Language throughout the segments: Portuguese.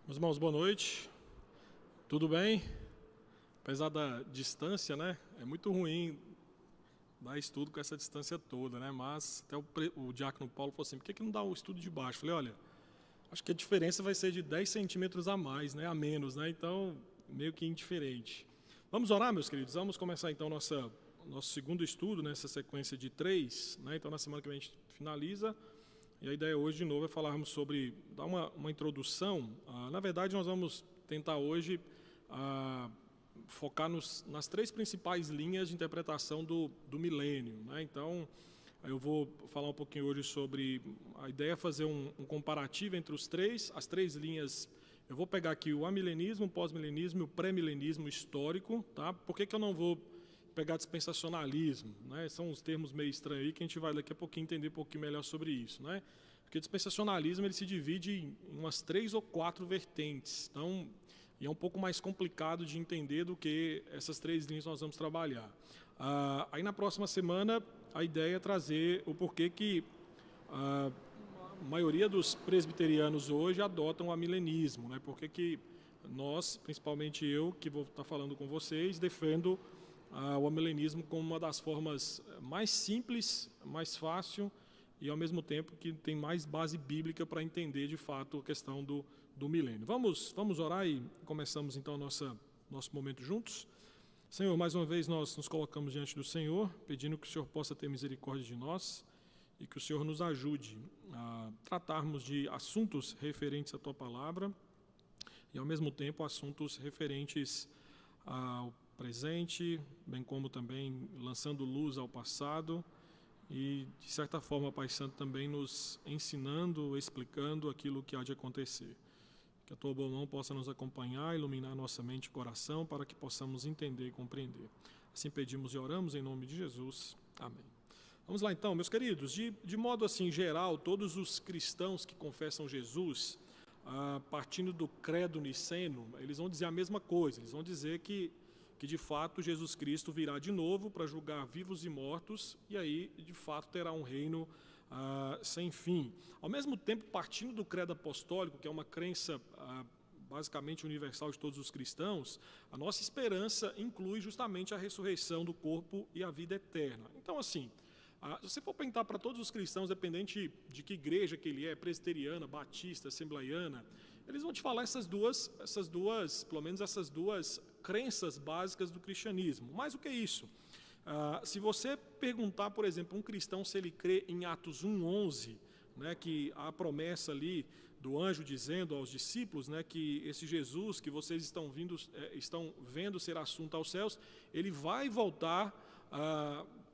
Meus irmãos, boa noite. Tudo bem? Apesar da distância, né? É muito ruim dar estudo com essa distância toda, né? Mas até o diácono Paulo falou assim: por que não dá o estudo de baixo? Eu falei: olha, acho que a diferença vai ser de 10 centímetros a mais, né? A menos, né? Então, meio que indiferente. Vamos orar, meus queridos? Vamos começar então nosso segundo estudo nessa sequência de 3, né? Então, na semana que vem a gente finaliza. E a ideia hoje, de novo, é falarmos sobre, dar uma introdução. Na verdade, nós vamos tentar hoje focar nas 3 principais linhas de interpretação do milênio, né? Então, eu vou falar um pouquinho hoje sobre a ideia é fazer um comparativo entre as 3 linhas. Eu vou pegar aqui o amilenismo, o pós-milenismo e o pré-milenismo histórico, tá? Por que eu não vou pegar dispensacionalismo, né? São uns termos meio estranhos aí que a gente vai daqui a pouquinho entender um pouquinho melhor sobre isso, né? Porque dispensacionalismo ele se divide em umas 3 ou 4 vertentes, então e é um pouco mais complicado de entender do que essas 3 linhas nós vamos trabalhar. Aí na próxima semana a ideia é trazer o porquê que a maioria dos presbiterianos hoje adotam o amilenismo, né? Porque que nós, principalmente eu, que vou estar falando com vocês, defendo o amilenismo como uma das formas mais simples, mais fácil e ao mesmo tempo que tem mais base bíblica para entender de fato a questão do milênio. Vamos orar e começamos então nosso momento juntos. Senhor, mais uma vez nós nos colocamos diante do Senhor, pedindo que o Senhor possa ter misericórdia de nós e que o Senhor nos ajude a tratarmos de assuntos referentes à Tua Palavra e ao mesmo tempo assuntos referentes ao presente, bem como também lançando luz ao passado e, de certa forma, Pai Santo, também nos ensinando, explicando aquilo que há de acontecer. Que a Tua boa mão possa nos acompanhar, iluminar nossa mente e coração para que possamos entender e compreender. Assim pedimos e oramos em nome de Jesus. Amém. Vamos lá então, meus queridos, de modo assim geral, todos os cristãos que confessam Jesus, partindo do credo niceno, eles vão dizer a mesma coisa, eles vão dizer que de fato Jesus Cristo virá de novo para julgar vivos e mortos, e aí de fato terá um reino sem fim. Ao mesmo tempo, partindo do credo apostólico, que é uma crença basicamente universal de todos os cristãos, a nossa esperança inclui justamente a ressurreição do corpo e a vida eterna. Então, assim, se você for perguntar para todos os cristãos, dependente de que igreja que ele é, presbiteriana, batista, assembleiana, eles vão te falar pelo menos essas duas crenças básicas do cristianismo. Mais o que isso? Se você perguntar, por exemplo, um cristão se ele crê em Atos 1:11, né, que há a promessa ali do anjo dizendo aos discípulos, né, que esse Jesus que vocês estão vendo ser assunto aos céus, ele vai voltar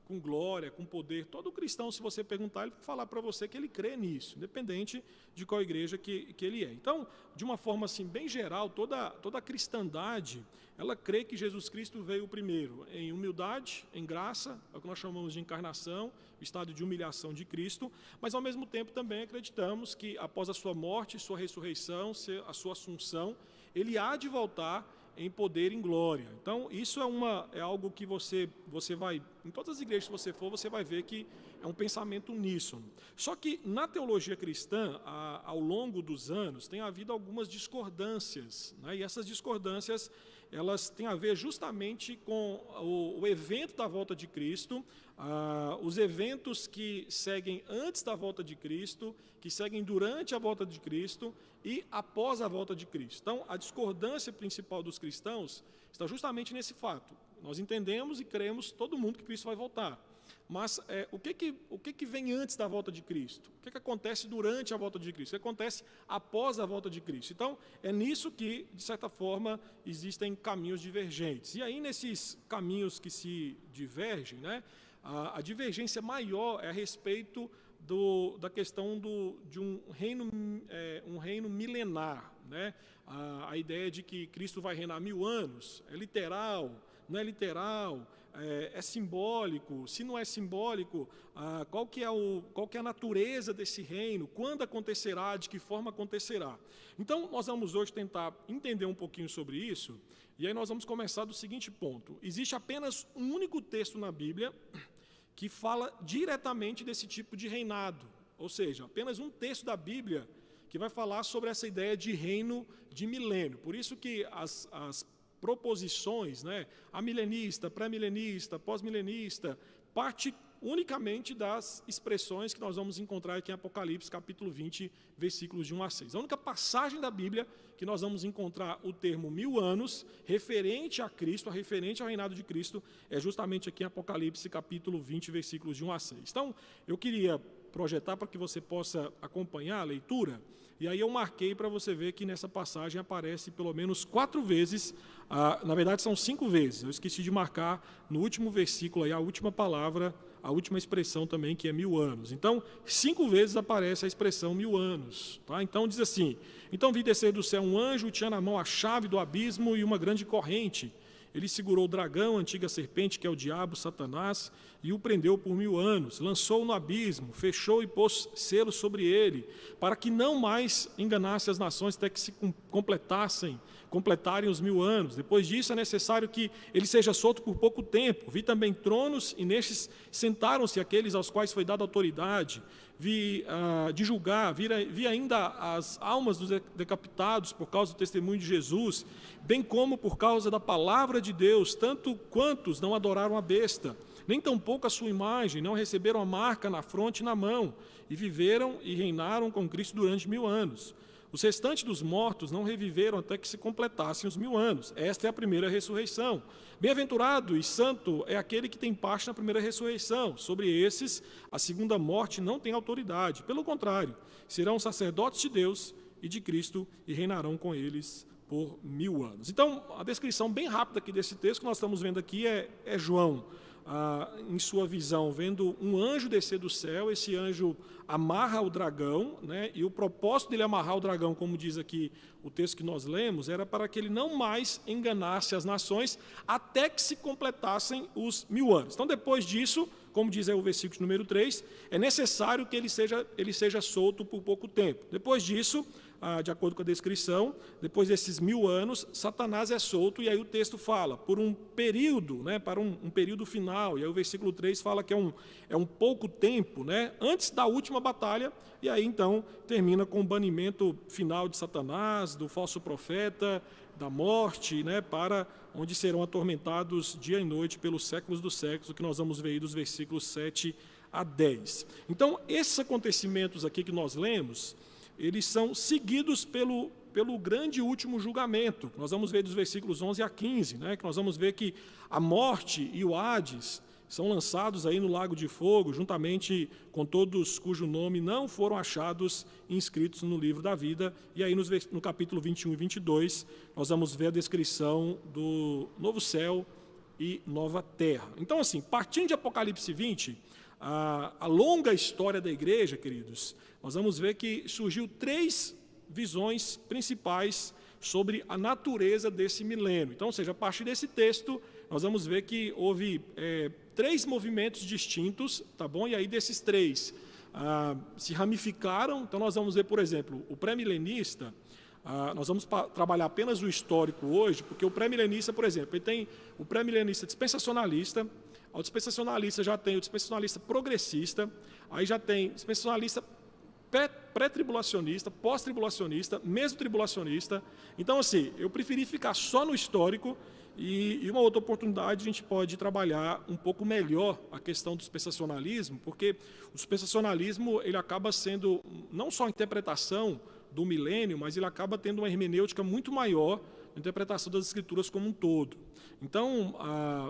com glória, com poder. Todo cristão, se você perguntar, ele vai falar para você que ele crê nisso, independente de qual igreja que ele é. Então, de uma forma assim bem geral, toda a cristandade, ela crê que Jesus Cristo veio primeiro em humildade, em graça, é o que nós chamamos de encarnação, o estado de humilhação de Cristo, mas ao mesmo tempo também acreditamos que após a sua morte, sua ressurreição, a sua assunção, ele há de voltar em poder e em glória. Então, isso é algo que você vai, em todas as igrejas que você for, você vai ver que é um pensamento uníssono. Só que na teologia cristã, ao longo dos anos, tem havido algumas discordâncias, né? E essas discordâncias, elas têm a ver justamente com o evento da volta de Cristo, os eventos que seguem antes da volta de Cristo, que seguem durante a volta de Cristo e após a volta de Cristo. Então, a discordância principal dos cristãos está justamente nesse fato. Nós entendemos e cremos todo mundo que Cristo vai voltar. Mas o que vem antes da volta de Cristo? O que acontece durante a volta de Cristo? O que acontece após a volta de Cristo? Então, é nisso que, de certa forma, existem caminhos divergentes. E aí, nesses caminhos que se divergem, né, a divergência maior é a respeito da questão de um reino milenar, né? A ideia de que Cristo vai reinar 1000 anos é literal, não é literal, é simbólico. Se não é simbólico, qual que é a natureza desse reino, quando acontecerá, de que forma acontecerá. Então, nós vamos hoje tentar entender um pouquinho sobre isso, e aí nós vamos começar do seguinte ponto. Existe apenas um único texto na Bíblia que fala diretamente desse tipo de reinado, ou seja, apenas um texto da Bíblia que vai falar sobre essa ideia de reino de milênio. Por isso que as proposições, né, amilenista, pré-milenista, pós-milenista, parte unicamente das expressões que nós vamos encontrar aqui em Apocalipse, capítulo 20, versículos de 1 a 6. A única passagem da Bíblia que nós vamos encontrar o termo 1000 anos, referente a Cristo, referente ao reinado de Cristo, é justamente aqui em Apocalipse, capítulo 20, versículos de 1 a 6. Então, eu queria projetar para que você possa acompanhar a leitura, e aí eu marquei para você ver que nessa passagem aparece pelo menos 4 vezes, na verdade são 5 vezes, eu esqueci de marcar no último versículo aí, a última palavra, a última expressão também, que é 1000 anos. Então, 5 vezes aparece a expressão 1000 anos. Tá? Então, diz assim: então vi descer do céu um anjo, tinha na mão a chave do abismo e uma grande corrente. Ele segurou o dragão, a antiga serpente, que é o diabo, Satanás, e o prendeu por 1000 anos. Lançou-o no abismo, fechou e pôs selos sobre ele, para que não mais enganasse as nações até que se completarem os 1000 anos. Depois disso, é necessário que ele seja solto por pouco tempo. Vi também tronos, e nestes sentaram-se aqueles aos quais foi dada autoridade. Vi de julgar, vi ainda as almas dos decapitados por causa do testemunho de Jesus, bem como por causa da palavra de Deus, tanto quantos não adoraram a besta, nem tampouco a sua imagem, não receberam a marca na fronte e na mão, e viveram e reinaram com Cristo durante 1000 anos. Os restantes dos mortos não reviveram até que se completassem os 1000 anos. Esta é a primeira ressurreição. Bem-aventurado e santo é aquele que tem parte na primeira ressurreição. Sobre esses, a segunda morte não tem autoridade. Pelo contrário, serão sacerdotes de Deus e de Cristo e reinarão com eles por 1000 anos. Então, a descrição bem rápida aqui desse texto que nós estamos vendo aqui é João, em sua visão, vendo um anjo descer do céu. Esse anjo amarra o dragão, né? E o propósito dele amarrar o dragão, como diz aqui o texto que nós lemos, era para que ele não mais enganasse as nações até que se completassem os 1000 anos. Então, depois disso, como diz aí o versículo número 3, é necessário que ele seja solto por pouco tempo. Depois disso, de acordo com a descrição, depois desses 1000 anos, Satanás é solto, e aí o texto fala, por um período, né, para um período final, e aí o versículo 3 fala que é um pouco tempo, né, antes da última batalha, e aí então termina com o banimento final de Satanás, do falso profeta, da morte, né, para onde serão atormentados dia e noite pelos séculos dos séculos, o que nós vamos ver aí dos versículos 7 a 10. Então, esses acontecimentos aqui que nós lemos, eles são seguidos pelo grande último julgamento. Nós vamos ver dos versículos 11 a 15, né, que nós vamos ver que a morte e o Hades são lançados aí no lago de fogo, juntamente com todos cujo nome não foram achados inscritos no livro da vida. E aí no capítulo 21 e 22, nós vamos ver a descrição do novo céu e nova terra. Então, assim, partindo de Apocalipse 20, a longa história da igreja, queridos, nós vamos ver que surgiu 3 visões principais sobre a natureza desse milênio. Então, ou seja, a partir desse texto, nós vamos ver que houve 3 movimentos distintos, tá bom? E aí desses 3 se ramificaram. Então, nós vamos ver, por exemplo, o pré-milenista. Nós vamos trabalhar apenas o histórico hoje, porque o pré-milenista, por exemplo, ele tem o pré-milenista dispensacionalista. O dispensacionalista já tem o dispensacionalista progressista, aí já tem o dispensacionalista pré-tribulacionista, pós-tribulacionista, meso-tribulacionista. Então, assim, eu preferi ficar só no histórico, e uma outra oportunidade a gente pode trabalhar um pouco melhor a questão do dispensacionalismo, porque o dispensacionalismo ele acaba sendo não só a interpretação do milênio, mas ele acaba tendo uma hermenêutica muito maior na interpretação das Escrituras como um todo. Então,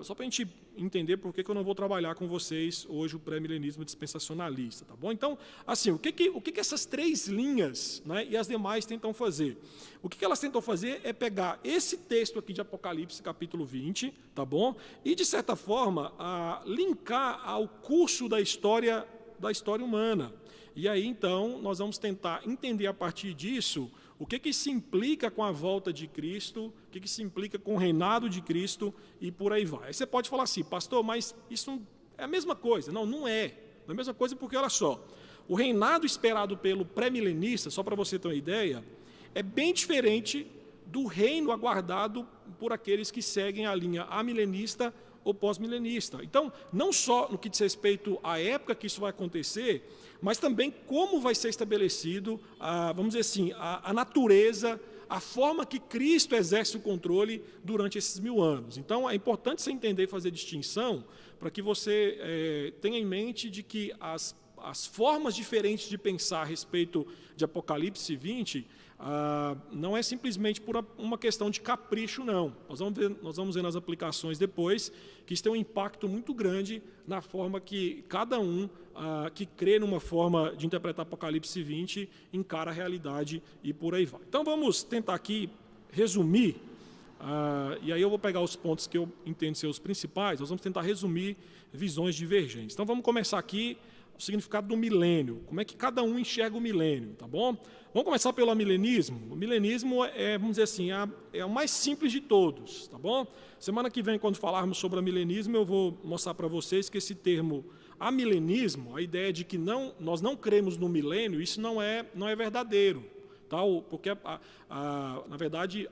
só para a gente entender por que eu não vou trabalhar com vocês hoje o pré-milenismo dispensacionalista, tá bom? Então, assim, o que essas 3 linhas, né, e as demais tentam fazer? O que elas tentam fazer é pegar esse texto aqui de Apocalipse, capítulo 20, tá bom? E, de certa forma, linkar ao curso da história humana. E aí, então, nós vamos tentar entender a partir disso o que se implica com a volta de Cristo, o que se implica com o reinado de Cristo e por aí vai. Aí você pode falar assim, pastor, mas isso é a mesma coisa. Não, não é. Não é a mesma coisa porque, olha só, o reinado esperado pelo pré-milenista, só para você ter uma ideia, é bem diferente do reino aguardado por aqueles que seguem a linha amilenista ou pós-milenista. Então, não só no que diz respeito à época que isso vai acontecer, mas também como vai ser estabelecido, vamos dizer assim, a natureza, a forma que Cristo exerce o controle durante esses 1000 anos. Então, é importante você entender e fazer distinção para que você tenha em mente de que as formas diferentes de pensar a respeito de Apocalipse 20 não é simplesmente por uma questão de capricho, não. Nós vamos ver nas aplicações depois que isso tem um impacto muito grande na forma que cada um que crê numa forma de interpretar Apocalipse 20 encara a realidade e por aí vai. Então vamos tentar aqui resumir, e aí eu vou pegar os pontos que eu entendo ser os principais, nós vamos tentar resumir visões divergentes. Então vamos começar aqui o significado do milênio, como é que cada um enxerga o milênio, tá bom? Vamos começar pelo amilenismo. O milenismo vamos dizer assim, é o mais simples de todos, tá bom? Semana que vem, quando falarmos sobre amilenismo, eu vou mostrar para vocês que esse termo amilenismo, a ideia de que nós não cremos no milênio, isso não é verdadeiro. Tá? Porque, na verdade,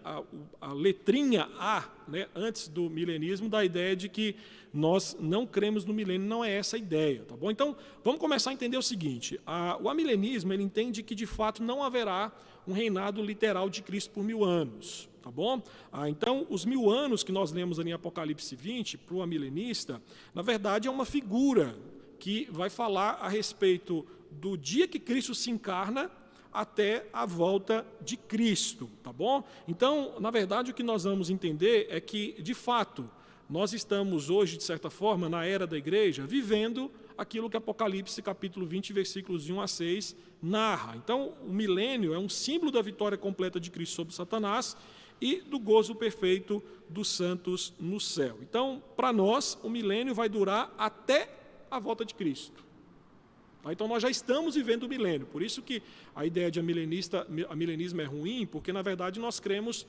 a letrinha A, né, antes do milenismo, dá a ideia de que nós não cremos no milênio, não é essa a ideia. Tá bom? Então, vamos começar a entender o seguinte, o amilenismo ele entende que, de fato, não haverá um reinado literal de Cristo por 1000 anos. Tá bom? Então, os 1000 anos que nós lemos ali em Apocalipse 20, para o amilenista, na verdade, é uma figura que vai falar a respeito do dia que Cristo se encarna até a volta de Cristo, tá bom? Então, na verdade, o que nós vamos entender é que, de fato, nós estamos hoje, de certa forma, na era da igreja, vivendo aquilo que Apocalipse, capítulo 20, versículos de 1 a 6, narra. Então, o milênio é um símbolo da vitória completa de Cristo sobre Satanás e do gozo perfeito dos santos no céu. Então, para nós, o milênio vai durar até a volta de Cristo. Então, nós já estamos vivendo o milênio. Por isso que a ideia de amilenismo é ruim, porque, na verdade, nós cremos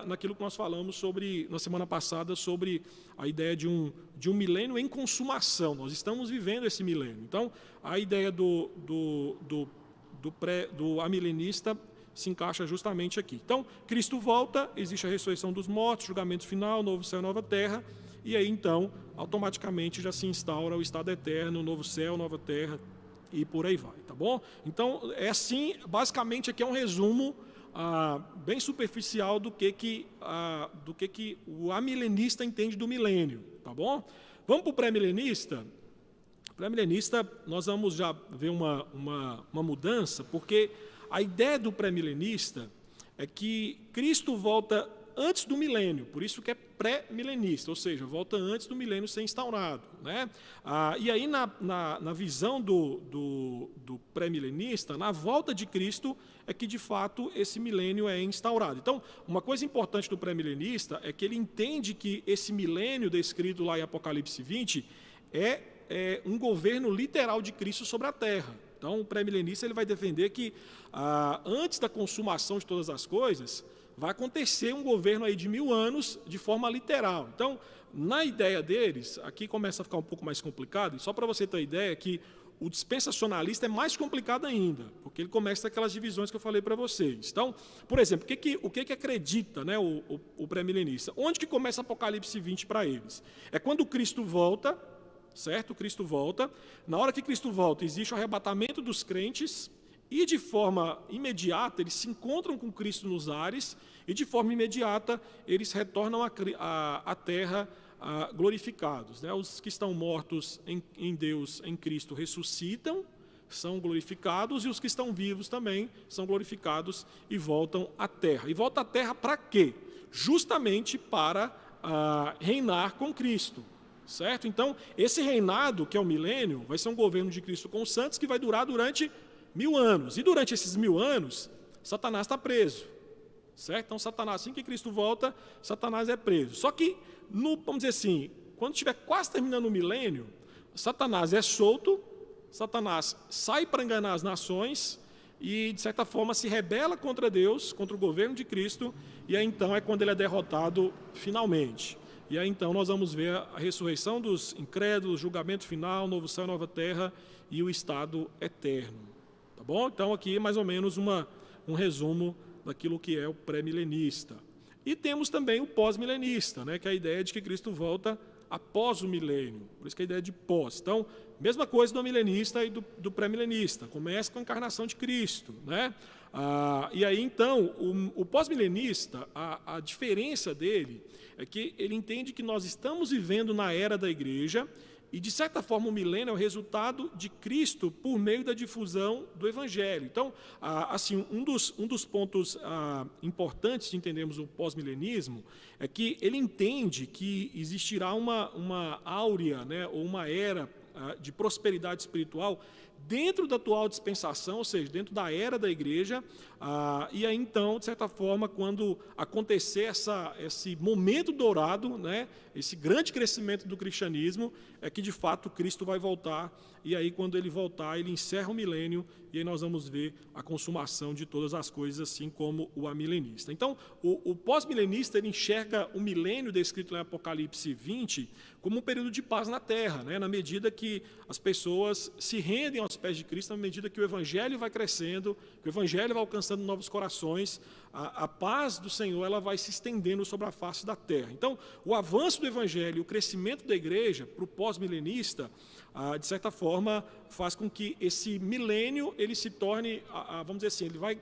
naquilo que nós falamos na semana passada, sobre a ideia de um milênio em consumação. Nós estamos vivendo esse milênio. Então, a ideia do amilenista se encaixa justamente aqui. Então, Cristo volta, existe a ressurreição dos mortos, julgamento final, novo céu, nova terra, e aí, então, automaticamente já se instaura o estado eterno, novo céu, nova terra, e por aí vai, tá bom? Então, é assim, basicamente aqui é um resumo bem superficial do que o amilenista entende do milênio, tá bom? Vamos para o pré-milenista? Pré-milenista, nós vamos já ver uma mudança, porque a ideia do pré-milenista é que Cristo volta antes do milênio, por isso que é pré-milenista, ou seja, volta antes do milênio ser instaurado, né? E aí, na visão do pré-milenista, na volta de Cristo, é que, de fato, esse milênio é instaurado. Então, uma coisa importante do pré-milenista é que ele entende que esse milênio descrito lá em Apocalipse 20 é um governo literal de Cristo sobre a terra. Então, o pré-milenista ele vai defender que, antes da consumação de todas as coisas, vai acontecer um governo aí de 1000 anos de forma literal. Então, na ideia deles, aqui começa a ficar um pouco mais complicado, e só para você ter a ideia que o dispensacionalista é mais complicado ainda, porque ele começa aquelas divisões que eu falei para vocês. Então, por exemplo, o que acredita, né, o pré-milenista? Onde que começa Apocalipse 20 para eles? É quando Cristo volta, certo? Cristo volta. Na hora que Cristo volta, existe o arrebatamento dos crentes, e de forma imediata eles se encontram com Cristo nos ares, e de forma imediata eles retornam à terra glorificados, né? Os que estão mortos em Deus, em Cristo, ressuscitam, são glorificados, e os que estão vivos também são glorificados e voltam à terra. E volta à terra para quê? Justamente para reinar com Cristo. Certo? Então, esse reinado, que é o milênio, vai ser um governo de Cristo com os santos que vai durar durante 1000 anos. E durante esses 1000 anos, Satanás está preso. Certo? Então, Satanás, assim que Cristo volta, Satanás é preso. Só que, vamos dizer assim, quando estiver quase terminando o milênio, Satanás é solto, Satanás sai para enganar as nações e, de certa forma, se rebela contra Deus, contra o governo de Cristo, e aí então é quando ele é derrotado finalmente. E aí então nós vamos ver a ressurreição dos incrédulos, julgamento final, novo céu, nova terra e o estado eterno. Tá bom? Então aqui mais ou menos um resumo daquilo que é o pré-milenista. E temos também o pós-milenista, né, que é a ideia de que Cristo volta após o milênio, por isso que a ideia de pós. Então, mesma coisa do milenista e do pré-milenista, começa com a encarnação de Cristo, né? E aí, então, o pós-milenista, a diferença dele é que ele entende que nós estamos vivendo na era da igreja e, de certa forma, o milênio é o resultado de Cristo por meio da difusão do Evangelho. Então, assim, um dos pontos importantes de entendermos o pós-milenismo é que ele entende que existirá uma áurea, né, ou uma era de prosperidade espiritual dentro da atual dispensação, ou seja, dentro da era da igreja, e aí então, de certa forma, quando acontecer esse momento dourado, né, esse grande crescimento do cristianismo, é que de fato Cristo vai voltar, e aí quando ele voltar, ele encerra o milênio, e aí nós vamos ver a consumação de todas as coisas, assim como o amilenista. Então, o pós-milenista, ele enxerga o milênio descrito em Apocalipse 20 como um período de paz na terra, né, na medida que as pessoas se rendem aos pés de Cristo, na medida que o Evangelho vai crescendo, que o Evangelho vai alcançando novos corações, a paz do Senhor ela vai se estendendo sobre a face da terra. Então, o avanço do Evangelho, o crescimento da igreja para o pós-milenista, de certa forma, faz com que esse milênio ele se torne, vamos dizer assim, ele vai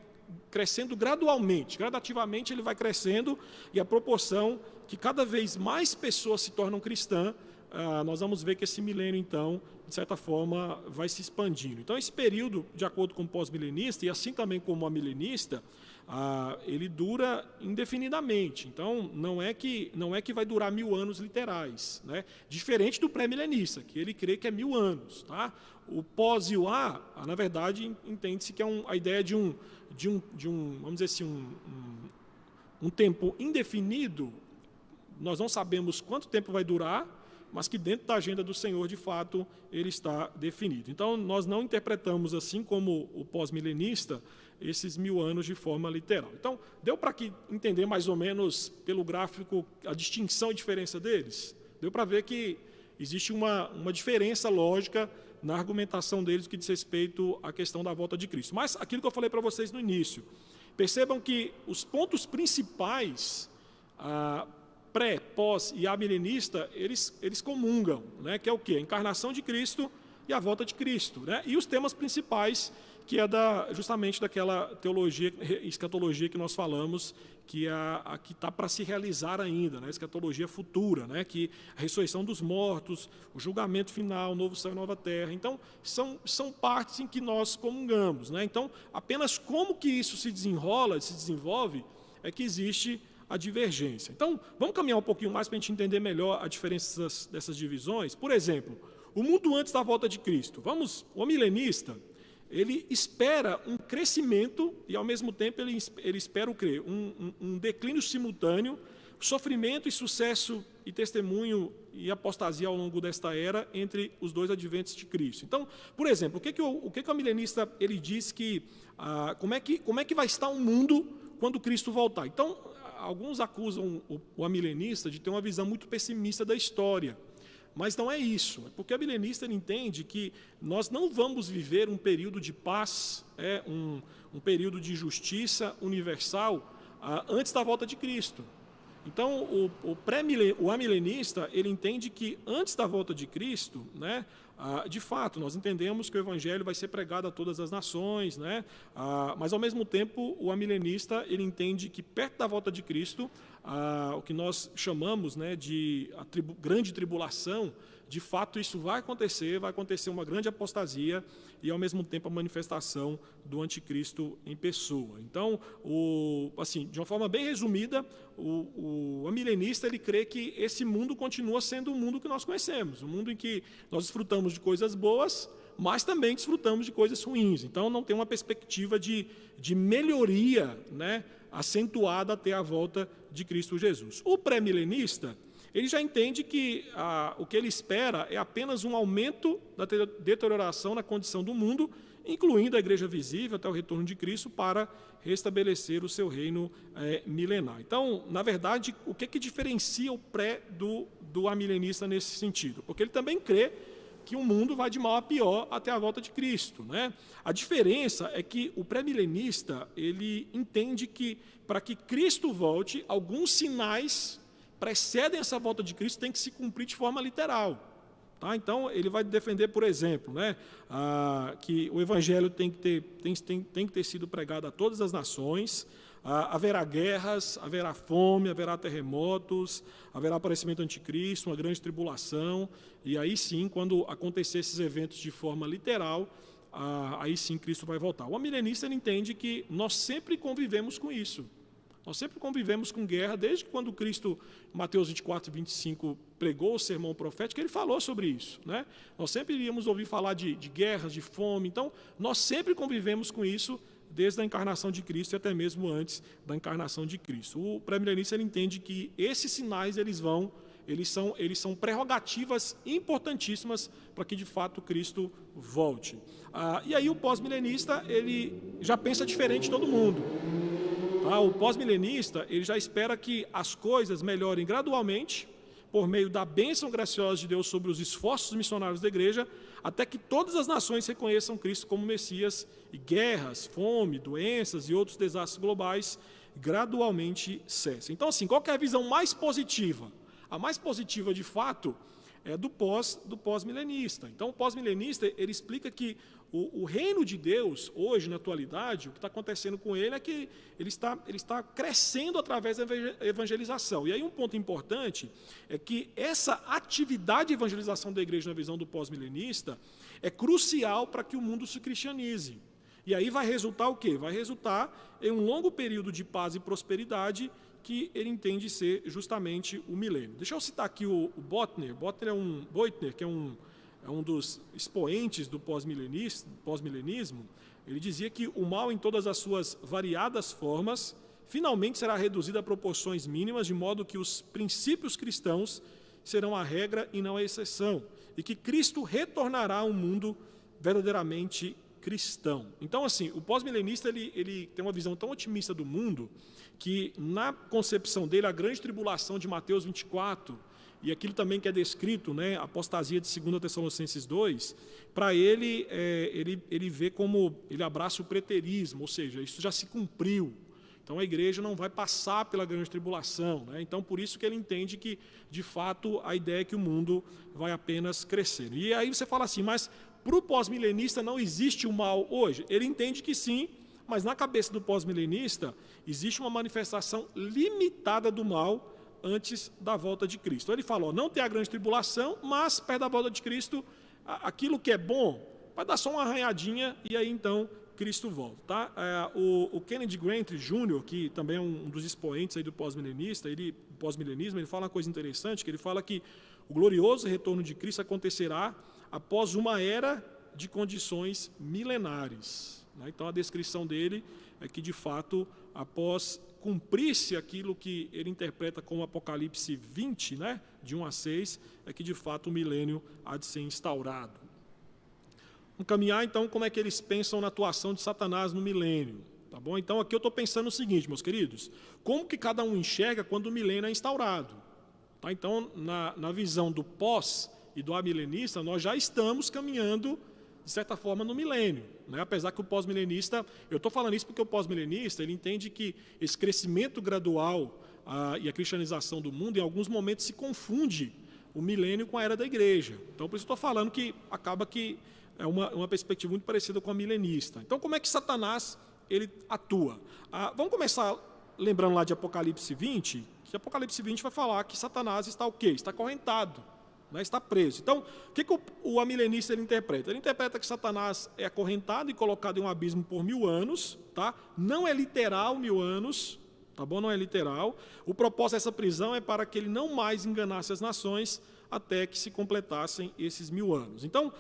crescendo gradualmente, gradativamente ele vai crescendo, e a proporção que cada vez mais pessoas se tornam cristãs, nós vamos ver que esse milênio, então, de certa forma, vai se expandindo. Então, esse período, de acordo com o pós-milenista, e assim também como o milenista, ele dura indefinidamente. Então, não é que vai durar 1000 anos literais, né? Diferente do pré-milenista, que ele crê que é 1000 anos. Tá? O pós e o na verdade, entende-se que é a ideia de um, vamos dizer assim, um tempo indefinido. Nós não sabemos quanto tempo vai durar, mas que dentro da agenda do Senhor, de fato, ele está definido. Então, nós não interpretamos, assim como o pós-milenista, esses 1000 anos de forma literal. Então, deu para entender mais ou menos, pelo gráfico, a distinção e diferença deles? Deu para ver que existe uma diferença lógica na argumentação deles que diz respeito à questão da volta de Cristo. Mas, aquilo que eu falei para vocês no início, percebam que os pontos principais, pré, pós e amilenista, eles comungam, né? Que é o quê? A encarnação de Cristo e a volta de Cristo, né? E os temas principais, que é justamente daquela teologia, escatologia que nós falamos, que é a que está para se realizar ainda, né? Escatologia futura, né? Que a ressurreição dos mortos, o julgamento final, novo céu e nova terra. Então, são partes em que nós comungamos, né? Então, apenas como que isso se desenvolve, é que existe a divergência. Então, vamos caminhar um pouquinho mais para a gente entender melhor a diferença dessas divisões. Por exemplo, o mundo antes da volta de Cristo. O milenista, ele espera um crescimento e, ao mesmo tempo, ele espera um declínio simultâneo, sofrimento e sucesso e testemunho e apostasia ao longo desta era entre os dois adventos de Cristo. Então, por exemplo, o que o milenista ele diz que como é que vai estar o mundo quando Cristo voltar? Então, alguns acusam o amilenista de ter uma visão muito pessimista da história. Mas não é isso, é porque o milenista entende que nós não vamos viver um período de paz, um período de justiça universal antes da volta de Cristo. Então, o amilenista, ele entende que antes da volta de Cristo, né, de fato, nós entendemos que o Evangelho vai ser pregado a todas as nações, né, mas, ao mesmo tempo, o amilenista, ele entende que perto da volta de Cristo, o que nós chamamos, né, de grande tribulação, de fato isso vai acontecer uma grande apostasia e, ao mesmo tempo, a manifestação do anticristo em pessoa. Então, assim, de uma forma bem resumida, o amilenista ele crê que esse mundo continua sendo o mundo que nós conhecemos, um mundo em que nós desfrutamos de coisas boas, mas também desfrutamos de coisas ruins. Então, não tem uma perspectiva de melhoria, né, acentuada até a volta de Cristo Jesus. O pré-milenista, ele já entende que o que ele espera é apenas um aumento da deterioração na condição do mundo, incluindo a igreja visível até o retorno de Cristo, para restabelecer o seu reino milenar. Então, na verdade, o que diferencia o pré do amilenista nesse sentido? Porque ele também crê que o mundo vai de mal a pior até a volta de Cristo, né? A diferença é que o pré-milenista ele entende que, para que Cristo volte, alguns sinais precedem essa volta de Cristo têm que se cumprir de forma literal. Tá? Então, ele vai defender, por exemplo, né, que o evangelho tem que ter sido pregado a todas as nações, haverá guerras, haverá fome, haverá terremotos, haverá aparecimento do anticristo, uma grande tribulação, e aí sim, quando acontecer esses eventos de forma literal, aí sim Cristo vai voltar. O amilenista ele entende que nós sempre convivemos com isso. Nós sempre convivemos com guerra, desde quando Cristo, Mateus 24, 25, pregou o sermão profético, ele falou sobre isso. Né? Nós sempre iríamos ouvir falar de guerras, de fome, então nós sempre convivemos com isso desde a encarnação de Cristo e até mesmo antes da encarnação de Cristo. O pré-milenista ele entende que esses sinais eles são prerrogativas importantíssimas para que de fato Cristo volte. E aí o pós-milenista ele já pensa diferente de todo mundo. O pós-milenista ele já espera que as coisas melhorem gradualmente por meio da bênção graciosa de Deus sobre os esforços missionários da igreja, até que todas as nações reconheçam Cristo como Messias e guerras, fome, doenças e outros desastres globais gradualmente cessem. Então, assim, qual que é a visão mais positiva? A mais positiva, de fato, é do pós-milenista. Então, o pós-milenista ele explica que o reino de Deus, hoje, na atualidade, o que está acontecendo com ele é que ele está crescendo através da evangelização. E aí um ponto importante é que essa atividade de evangelização da igreja na visão do pós-milenista é crucial para que o mundo se cristianize. E aí vai resultar o quê? Vai resultar em um longo período de paz e prosperidade que ele entende ser justamente o milênio. Deixa eu citar aqui o Boitner. Boitner, que é um dos expoentes do pós-milenismo, ele dizia que o mal em todas as suas variadas formas finalmente será reduzido a proporções mínimas, de modo que os princípios cristãos serão a regra e não a exceção, e que Cristo retornará a um mundo verdadeiramente cristão. Então, assim, o pós-milenista ele tem uma visão tão otimista do mundo que, na concepção dele, a grande tribulação de Mateus 24, e aquilo também que é descrito, né, a apostasia de 2 Tessalonicenses 2, para ele vê como, ele abraça o preterismo, ou seja, isso já se cumpriu. Então a igreja não vai passar pela grande tribulação. Né? Então por isso que ele entende que, de fato, a ideia é que o mundo vai apenas crescer. E aí você fala assim, mas para o pós-milenista não existe o mal hoje? Ele entende que sim, mas na cabeça do pós-milenista existe uma manifestação limitada do mal antes da volta de Cristo. Ele fala, não tem a grande tribulação, mas perto da volta de Cristo, aquilo que é bom vai dar só uma arranhadinha e aí então Cristo volta. Tá? O Kennedy Grant Jr., que também é um dos expoentes aí do pós-milenismo, ele fala uma coisa interessante, que ele fala que o glorioso retorno de Cristo acontecerá após uma era de condições milenares. Né? Então a descrição dele é que, de fato, após cumprir-se aquilo que ele interpreta como Apocalipse 20, né, de 1 a 6, é que de fato o milênio há de ser instaurado. Vamos caminhar então como é que eles pensam na atuação de Satanás no milênio. Tá bom? Então aqui eu estou pensando o seguinte, meus queridos, como que cada um enxerga quando o milênio é instaurado? Tá? Então, na visão do pós e do amilenista, nós já estamos caminhando de certa forma, no milênio. Né? Apesar que o pós-milenista, eu estou falando isso porque o pós-milenista ele entende que esse crescimento gradual e a cristianização do mundo, em alguns momentos, se confunde o milênio com a era da igreja. Então, por isso estou falando que acaba que é uma perspectiva muito parecida com a milenista. Então, como é que Satanás ele atua? Vamos começar lembrando lá de Apocalipse 20, que Apocalipse 20 vai falar que Satanás está o quê? Está acorrentado. Né, está preso. Então, o que o amilenista ele interpreta? Ele interpreta que Satanás é acorrentado e colocado em um abismo por 1000 anos, tá? Não é literal 1000 anos, tá bom? Não é literal. O propósito dessa prisão é para que ele não mais enganasse as nações até que se completassem esses 1000 anos. Então,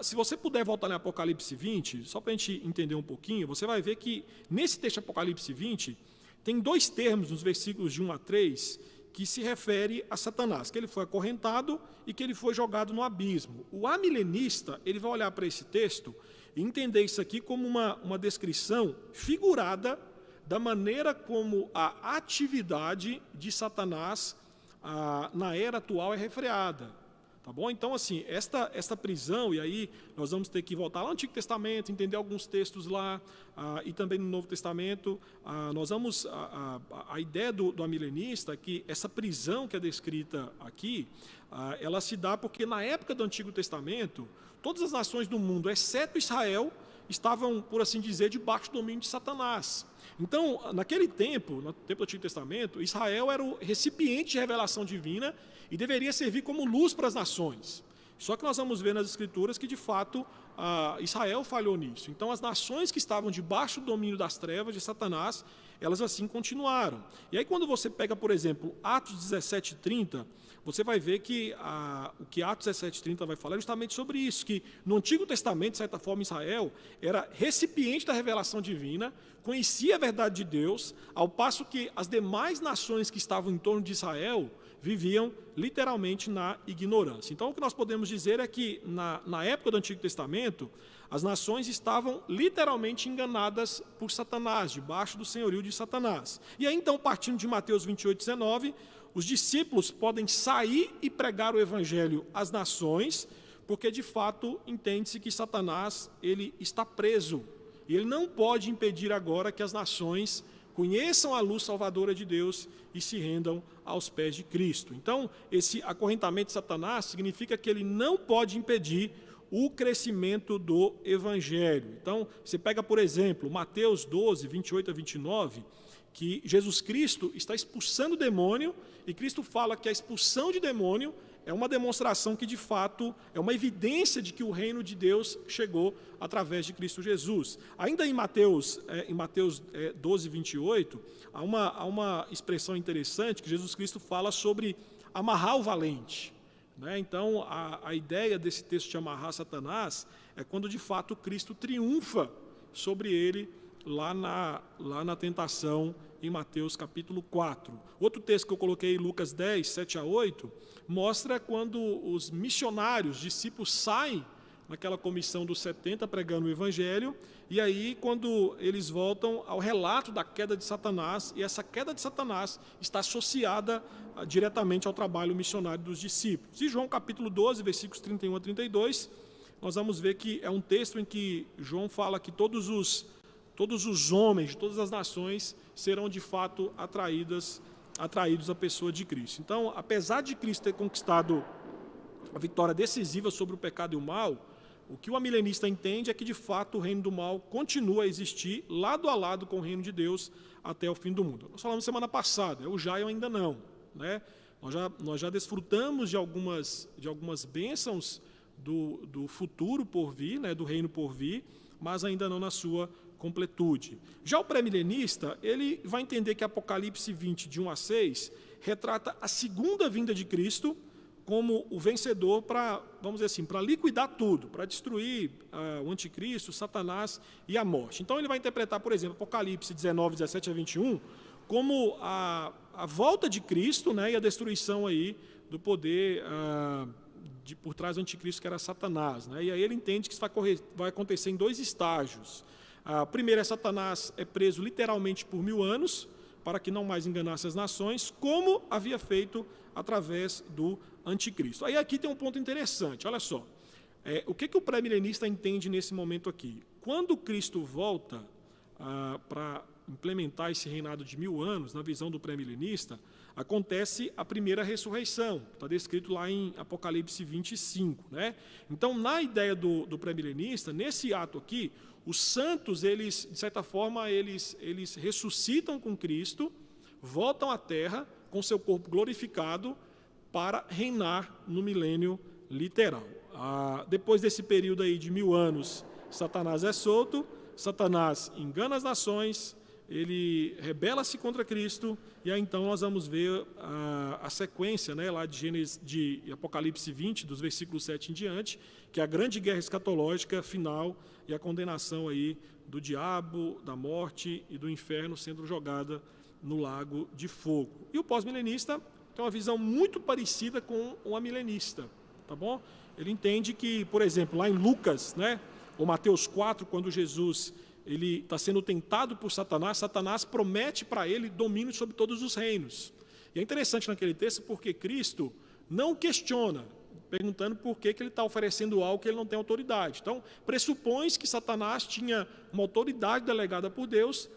se você puder voltar em Apocalipse 20, só para a gente entender um pouquinho, você vai ver que nesse texto Apocalipse 20 tem dois termos nos versículos de 1 a 3 que se refere a Satanás, que ele foi acorrentado e que ele foi jogado no abismo. O amilenista ele vai olhar para esse texto e entender isso aqui como uma descrição figurada da maneira como a atividade de Satanás na era atual é refreada. Tá bom? Então, assim, esta prisão, e aí nós vamos ter que voltar lá no Antigo Testamento, entender alguns textos lá, e também no Novo Testamento. Nós vamos, a ideia do amilenista é que essa prisão que é descrita aqui, ela se dá porque na época do Antigo Testamento, todas as nações do mundo, exceto Israel, estavam, por assim dizer, debaixo do domínio de Satanás. Então, naquele tempo, no tempo do Antigo Testamento, Israel era o recipiente de revelação divina e deveria servir como luz para as nações. Só que nós vamos ver nas Escrituras que, de fato, Israel falhou nisso. Então, as nações que estavam debaixo do domínio das trevas de Satanás, elas assim continuaram. E aí, quando você pega, por exemplo, Atos 17:30, você vai ver que o que Atos 17:30 vai falar é justamente sobre isso, que no Antigo Testamento, de certa forma, Israel era recipiente da revelação divina, conhecia a verdade de Deus, ao passo que as demais nações que estavam em torno de Israel viviam literalmente na ignorância. Então, o que nós podemos dizer é que, na época do Antigo Testamento, as nações estavam literalmente enganadas por Satanás, debaixo do senhorio de Satanás. E aí, então, partindo de Mateus 28:19, os discípulos podem sair e pregar o evangelho às nações, porque, de fato, entende-se que Satanás ele está preso. E ele não pode impedir agora que as nações conheçam a luz salvadora de Deus e se rendam aos pés de Cristo. Então, esse acorrentamento de Satanás significa que ele não pode impedir o crescimento do Evangelho. Então, você pega, por exemplo, Mateus 12, 28-29, que Jesus Cristo está expulsando o demônio, e Cristo fala que a expulsão de demônio é uma demonstração que, de fato, é uma evidência de que o reino de Deus chegou através de Cristo Jesus. Ainda em Mateus 12, 28, há uma expressão interessante que Jesus Cristo fala sobre amarrar o valente. Né? Então, a ideia desse texto de amarrar Satanás é quando, de fato, Cristo triunfa sobre ele lá na tentação em Mateus capítulo 4. Outro texto que eu coloquei, Lucas 10, 7-8, mostra quando os missionários, discípulos, saem naquela comissão dos 70 pregando o Evangelho, e aí quando eles voltam ao relato da queda de Satanás, e essa queda de Satanás está associada diretamente ao trabalho missionário dos discípulos. E João capítulo 12, versículos 31-32, nós vamos ver que é um texto em que João fala que todos os homens de todas as nações serão de fato atraídos à pessoa de Cristo. Então, apesar de Cristo ter conquistado a vitória decisiva sobre o pecado e o mal, o que o amilenista entende é que, de fato, o reino do mal continua a existir lado a lado com o reino de Deus até o fim do mundo. Nós falamos semana passada, o Jaio ainda não. Né? Nós já desfrutamos de algumas bênçãos do futuro por vir, né, do reino por vir, mas ainda não na sua completude. Já o pré-milenista, ele vai entender que Apocalipse 20, de 1-6, retrata a segunda vinda de Cristo como o vencedor para, vamos dizer assim, para liquidar tudo, para destruir o anticristo, Satanás e a morte. Então ele vai interpretar, por exemplo, Apocalipse 19, 17-21, como a volta de Cristo, né, e a destruição aí do poder por trás do anticristo, que era Satanás. Né? E aí ele entende que isso vai acontecer em 2 estágios. Primeiro, Satanás é preso literalmente por 1000 anos, para que não mais enganasse as nações, como havia feito através do anticristo. Aí aqui tem um ponto interessante, olha só. O que o pré-milenista entende nesse momento aqui? Quando Cristo volta para implementar esse reinado de 1000 anos, na visão do pré-milenista, acontece a primeira ressurreição, está descrito lá em Apocalipse 25. Né? Então, na ideia do pré-milenista, nesse ato aqui, os santos, eles, de certa forma, eles ressuscitam com Cristo, voltam à terra com seu corpo glorificado para reinar no milênio literal. Depois desse período aí de 1000 anos, Satanás é solto, Satanás engana as nações, ele rebela-se contra Cristo, e aí então nós vamos ver a sequência, né, lá de Apocalipse 20, dos versículos 7 em diante, que é a grande guerra escatológica final e a condenação aí do diabo, da morte e do inferno sendo jogada no lago de fogo. E o pós-milenista tem uma visão muito parecida com o amilenista, tá bom? Ele entende que, por exemplo, lá em Lucas, né, ou Mateus 4, quando Jesus ele está sendo tentado por Satanás, Satanás promete para ele domínio sobre todos os reinos. E é interessante naquele texto porque Cristo não questiona, perguntando por que ele está oferecendo algo que ele não tem autoridade. Então, pressupõe que Satanás tinha uma autoridade delegada por Deus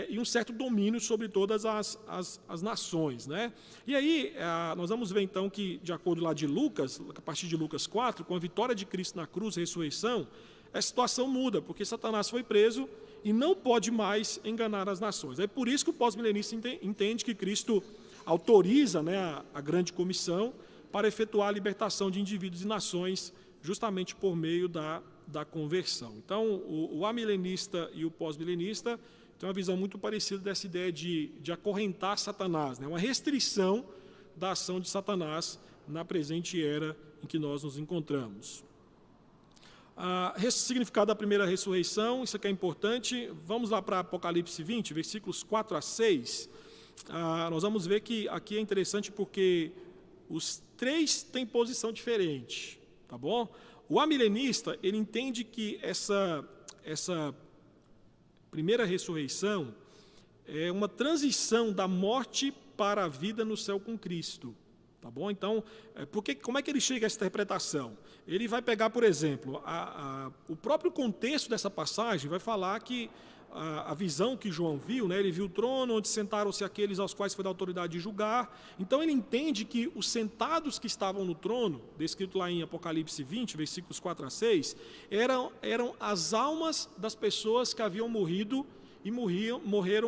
e um certo domínio sobre todas as nações, né? E aí, nós vamos ver então que, de acordo lá de Lucas, a partir de Lucas 4, com a vitória de Cristo na cruz, a ressurreição, a situação muda, porque Satanás foi preso e não pode mais enganar as nações. É por isso que o pós-milenista entende que Cristo autoriza, né, a grande comissão para efetuar a libertação de indivíduos e nações justamente por meio da conversão. Então, o amilenista e o pós-milenista têm uma visão muito parecida dessa ideia de acorrentar Satanás, né, uma restrição da ação de Satanás na presente era em que nós nos encontramos. Significado da primeira ressurreição, isso aqui é importante. Vamos lá para Apocalipse 20, versículos 4 a 6. Nós vamos ver que aqui é interessante porque os três têm posição diferente, tá bom? O amilenista, ele entende que essa primeira ressurreição é uma transição da morte para a vida no céu com Cristo, tá bom? Então, como é que ele chega a essa interpretação? Ele vai pegar, por exemplo, o próprio contexto dessa passagem vai falar que a visão que João viu, né, ele viu o trono onde sentaram-se aqueles aos quais foi da autoridade de julgar. Então ele entende que os sentados que estavam no trono, descrito lá em Apocalipse 20, versículos 4 a 6, eram as almas das pessoas que haviam morrido e morreram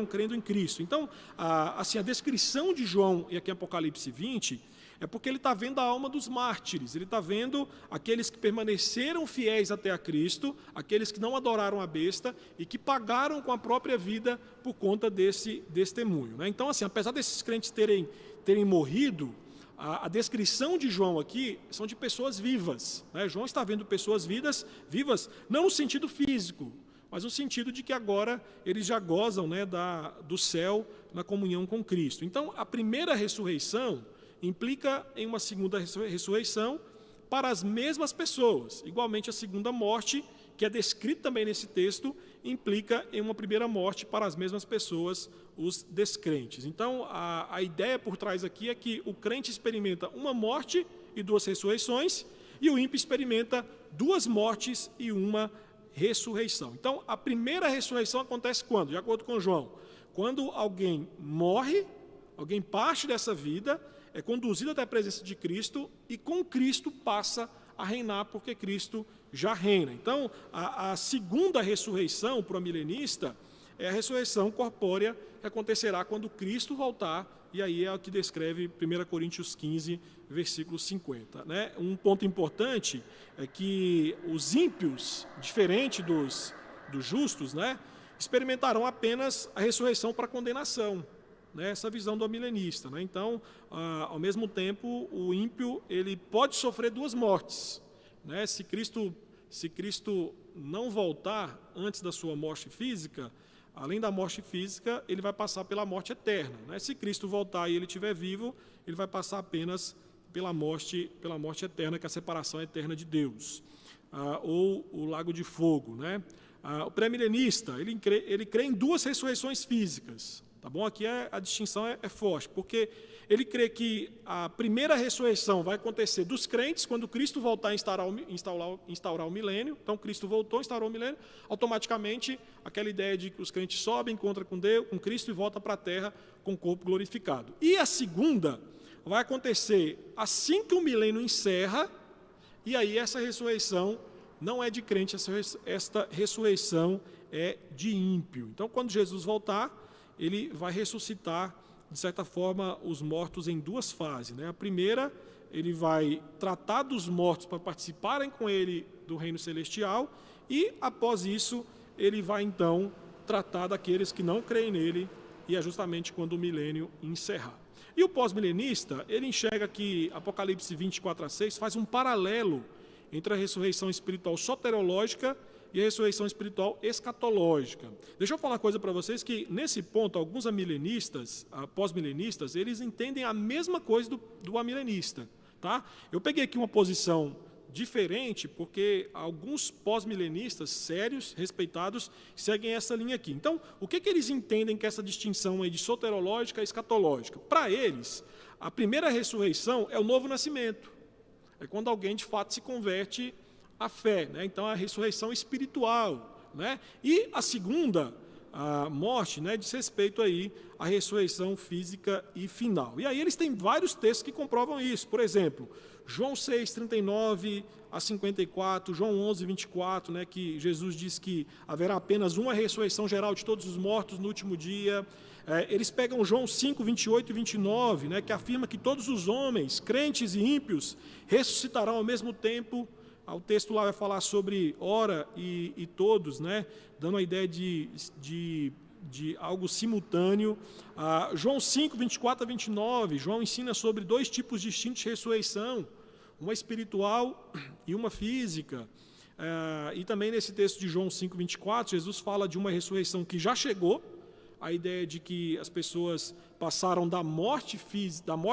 crendo em Cristo. Então, a descrição de João e aqui em Apocalipse 20 é porque ele está vendo a alma dos mártires, ele está vendo aqueles que permaneceram fiéis até a Cristo, aqueles que não adoraram a besta e que pagaram com a própria vida por conta desse testemunho, né? Então, assim, apesar desses crentes terem morrido, a descrição de João aqui são de pessoas vivas, né? João está vendo pessoas vivas não no sentido físico, mas no sentido de que agora eles já gozam, né, do céu na comunhão com Cristo. Então, a primeira ressurreição implica em uma segunda ressurreição para as mesmas pessoas. Igualmente, a segunda morte, que é descrita também nesse texto, implica em uma primeira morte para as mesmas pessoas, os descrentes. Então, a ideia por trás aqui é que o crente experimenta uma morte e duas ressurreições, e o ímpio experimenta duas mortes e uma ressurreição. Então, a primeira ressurreição acontece quando? De acordo com João, quando alguém morre, alguém parte dessa vida, é conduzido até a presença de Cristo e com Cristo passa a reinar, porque Cristo já reina. Então, a segunda ressurreição para o milenista é a ressurreição corpórea que acontecerá quando Cristo voltar, e aí é o que descreve 1 Coríntios 15, versículo 50. Né? Um ponto importante é que os ímpios, diferente dos justos, né, experimentarão apenas a ressurreição para condenação. Essa visão do amilenista, né? Então, ao mesmo tempo, o ímpio ele pode sofrer duas mortes, né? Se Cristo não voltar antes da sua morte física, além da morte física, ele vai passar pela morte eterna, né? Se Cristo voltar e ele estiver vivo, ele vai passar apenas pela morte eterna, que é a separação eterna de Deus, ou o lago de fogo, né? O pré-milenista ele crê em duas ressurreições físicas. Tá bom? Aqui a distinção é forte, porque ele crê que a primeira ressurreição vai acontecer dos crentes, quando Cristo voltar a instaurar o milênio. Então, Cristo voltou, instaurou o milênio, automaticamente, aquela ideia de que os crentes sobem, encontram com Deus, com Cristo e voltam para a terra com o corpo glorificado. E a segunda vai acontecer assim que o milênio encerra, e aí essa ressurreição não é de crente, esta ressurreição é de ímpio. Então, quando Jesus voltar, ele vai ressuscitar, de certa forma, os mortos em duas fases, né? A primeira, ele vai tratar dos mortos para participarem com ele do reino celestial, e, após isso, ele vai, então, tratar daqueles que não creem nele, e é justamente quando o milênio encerrar. E o pós-milenista, ele enxerga que Apocalipse 24 a 6 faz um paralelo entre a ressurreição espiritual soterológica e a ressurreição espiritual escatológica. Deixa eu falar uma coisa para vocês, que nesse ponto, alguns amilenistas, pós-milenistas, eles entendem a mesma coisa do amilenista. Tá? Eu peguei aqui uma posição diferente, porque alguns pós-milenistas sérios, respeitados, seguem essa linha aqui. Então, o que eles entendem que essa distinção aí de soterológica e escatológica? Para eles, a primeira ressurreição é o novo nascimento. É quando alguém de fato se converte à fé, né? Então a ressurreição espiritual, né? E a segunda, a morte, né, diz respeito aí à ressurreição física e final. E aí eles têm vários textos que comprovam isso. Por exemplo, João 6, 39 a 54, João 11, 24, né, que Jesus diz que haverá apenas uma ressurreição geral de todos os mortos no último dia. Eles pegam João 5, 28 e 29, né, que afirma que todos os homens, crentes e ímpios, ressuscitarão ao mesmo tempo. O texto lá vai falar sobre ora e todos, né, dando a ideia de algo simultâneo. João 5, 24 a 29, João ensina sobre dois tipos distintos de ressurreição, uma espiritual e uma física. E também nesse texto de João 5, 24, Jesus fala de uma ressurreição que já chegou, a ideia de que as pessoas passaram da morte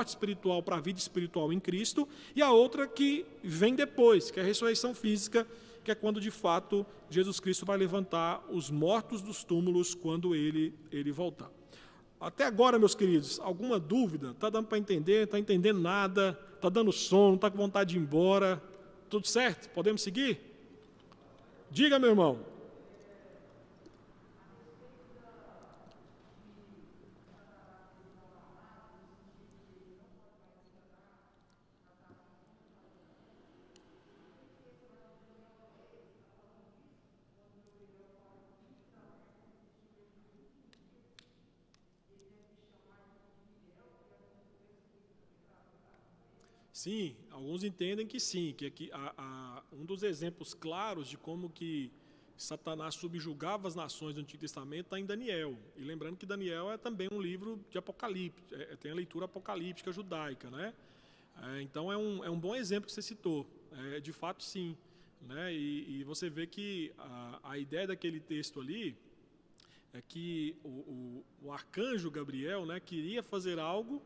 espiritual para a vida espiritual em Cristo, e a outra que vem depois, que é a ressurreição física, que é quando de fato Jesus Cristo vai levantar os mortos dos túmulos quando ele voltar. Até agora, meus queridos, alguma dúvida? Está dando para entender? Está entendendo nada? Está dando sono? Está com vontade de ir embora? Tudo certo? Podemos seguir? Diga, meu irmão. Sim, alguns entendem que sim, que aqui um dos exemplos claros de como que Satanás subjugava as nações do Antigo Testamento está em Daniel. E lembrando que Daniel é também um livro de Apocalipse, tem a leitura apocalíptica judaica, né? Então é um bom exemplo que você citou, de fato sim, né? E você vê que a ideia daquele texto ali é que o arcanjo Gabriel, né, queria fazer algo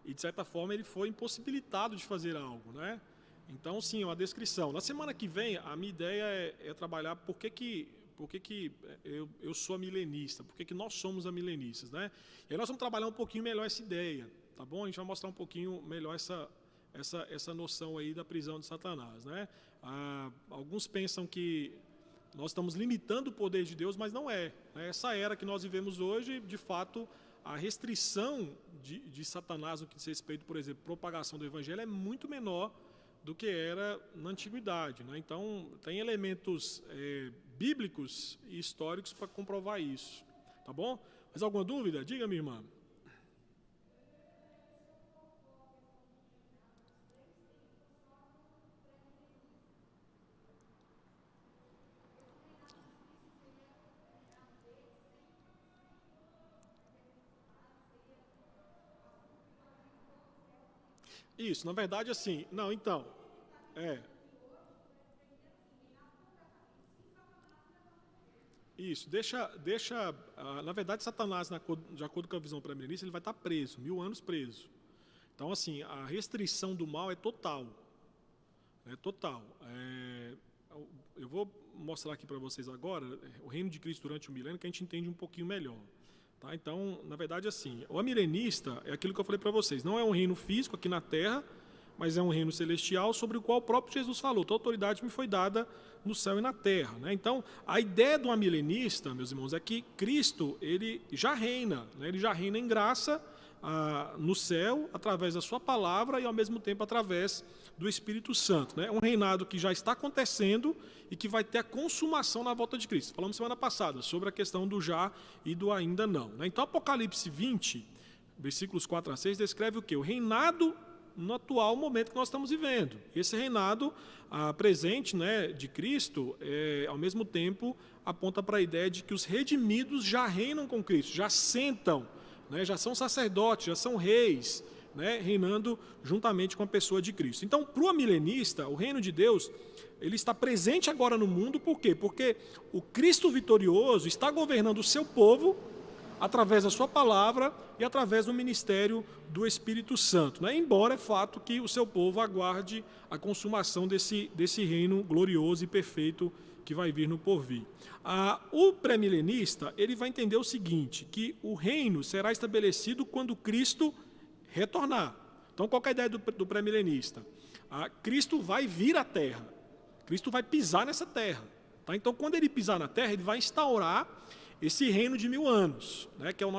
e, de certa forma, ele foi impossibilitado de fazer algo, né? Então, sim, é uma descrição. Na semana que vem, a minha ideia é trabalhar por que eu sou a milenista, por que nós somos a milenistas, né? E aí nós vamos trabalhar um pouquinho melhor essa ideia, tá bom? A gente vai mostrar um pouquinho melhor essa noção aí da prisão de Satanás, né? Alguns pensam que nós estamos limitando o poder de Deus, mas não é, né? Essa era que nós vivemos hoje, de fato, a restrição de Satanás no que diz respeito, por exemplo, propagação do Evangelho é muito menor do que era na Antiguidade, né? Então, tem elementos bíblicos e históricos para comprovar isso, tá bom? Mais alguma dúvida? Diga, minha irmã. Isso, na verdade, assim, não, então, isso, na verdade, Satanás, de acordo com a visão pré-milenista, ele vai estar preso, 1000 anos preso. Então, assim, a restrição do mal é total, total. Eu vou mostrar aqui para vocês agora o reino de Cristo durante o milênio, que a gente entende um pouquinho melhor. Tá? Então, na verdade, assim, o amilenista é aquilo que eu falei para vocês, não é um reino físico aqui na Terra, mas é um reino celestial sobre o qual o próprio Jesus falou, toda autoridade me foi dada no céu e na terra, né? Então, a ideia do amilenista, meus irmãos, é que Cristo, ele já reina, né? Ele já reina em graça no céu, através da sua palavra e, ao mesmo tempo, através do Espírito Santo, né? Um reinado que já está acontecendo e que vai ter a consumação na volta de Cristo. Falamos semana passada sobre a questão do já e do ainda não, né? Então, Apocalipse 20, versículos 4 a 6, descreve o quê? O reinado no atual momento que nós estamos vivendo. Esse reinado presente, né, de Cristo, ao mesmo tempo, aponta para a ideia de que os redimidos já reinam com Cristo, já sentam, né, já são sacerdotes, já são reis, né, reinando juntamente com a pessoa de Cristo. Então, para o amilenista, o reino de Deus, ele está presente agora no mundo, por quê? Porque o Cristo vitorioso está governando o seu povo através da sua palavra e através do ministério do Espírito Santo, né? Embora é fato que o seu povo aguarde a consumação desse reino glorioso e perfeito que vai vir no porvir. O pré-milenista, ele vai entender o seguinte, que o reino será estabelecido quando Cristo retornar. Então, qual que é a ideia do pré-milenista? Cristo vai vir à Terra. Cristo vai pisar nessa Terra. Tá? Então, quando ele pisar na Terra, ele vai instaurar esse reino de 1000 anos, né? Que é o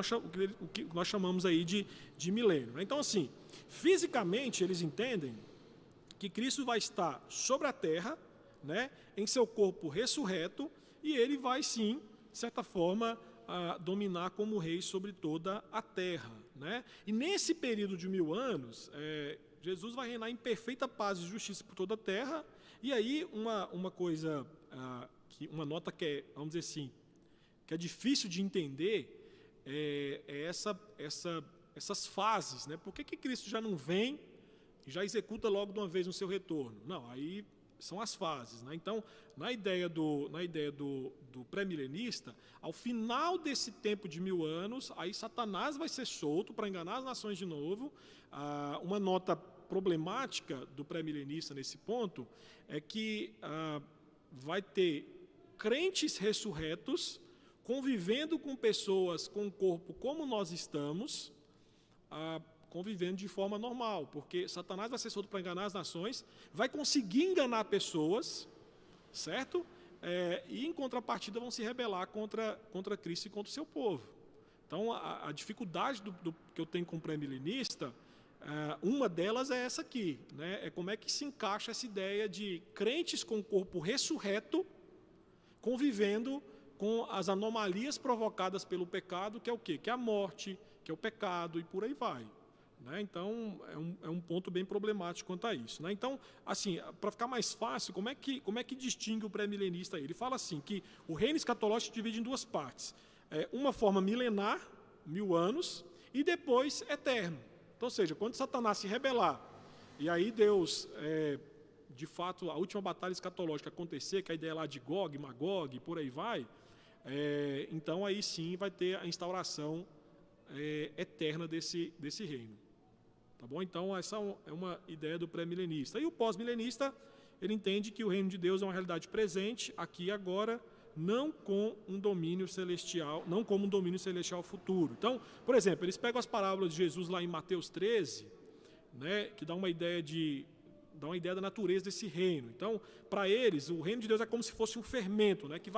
que nós chamamos aí de milênio. Né? Então, assim, fisicamente, eles entendem que Cristo vai estar sobre a Terra, né, em seu corpo ressurreto, e ele vai, sim, de certa forma, dominar como rei sobre toda a Terra. Né? E nesse período de 1000 anos, Jesus vai reinar em perfeita paz e justiça por toda a Terra. E aí, uma coisa, uma nota que é, vamos dizer assim, que é difícil de entender, essas fases. Né? Por que Cristo já não vem e já executa logo de uma vez no seu retorno? Não, aí são as fases. Né? Então, na ideia do pré-milenista, ao final desse tempo de 1000 anos, aí Satanás vai ser solto para enganar as nações de novo. Uma nota problemática do pré-milenista nesse ponto é que vai ter crentes ressurretos convivendo com pessoas com o corpo como nós estamos, convivendo de forma normal, porque Satanás vai ser solto para enganar as nações, vai conseguir enganar pessoas, certo? E em contrapartida vão se rebelar contra Cristo e contra o seu povo. Então a dificuldade que eu tenho com o pré-milenista, uma delas é essa aqui, né? É como é que se encaixa essa ideia de crentes com o corpo ressurreto convivendo com as anomalias provocadas pelo pecado, que é o quê? Que é a morte, que é o pecado e por aí vai. Né? Então, é um ponto bem problemático quanto a isso. Né? Então, assim, para ficar mais fácil, como é que distingue o pré-milenista aí? Ele fala assim, que o reino escatológico se divide em duas partes. Uma forma milenar, 1000 anos, e depois eterno. Então, ou seja, quando Satanás se rebelar, e aí Deus, de fato, a última batalha escatológica acontecer, que a ideia lá de Gog, Magog, e por aí vai, então aí sim vai ter a instauração eterna desse reino. Tá bom? Então, essa é uma ideia do pré-milenista. E o pós-milenista, ele entende que o reino de Deus é uma realidade presente, aqui e agora, não com um domínio celestial, não como um domínio celestial futuro. Então, por exemplo, eles pegam as parábolas de Jesus lá em Mateus 13, né, que dá uma ideia da natureza desse reino. Então, para eles, o reino de Deus é como se fosse um fermento, né, que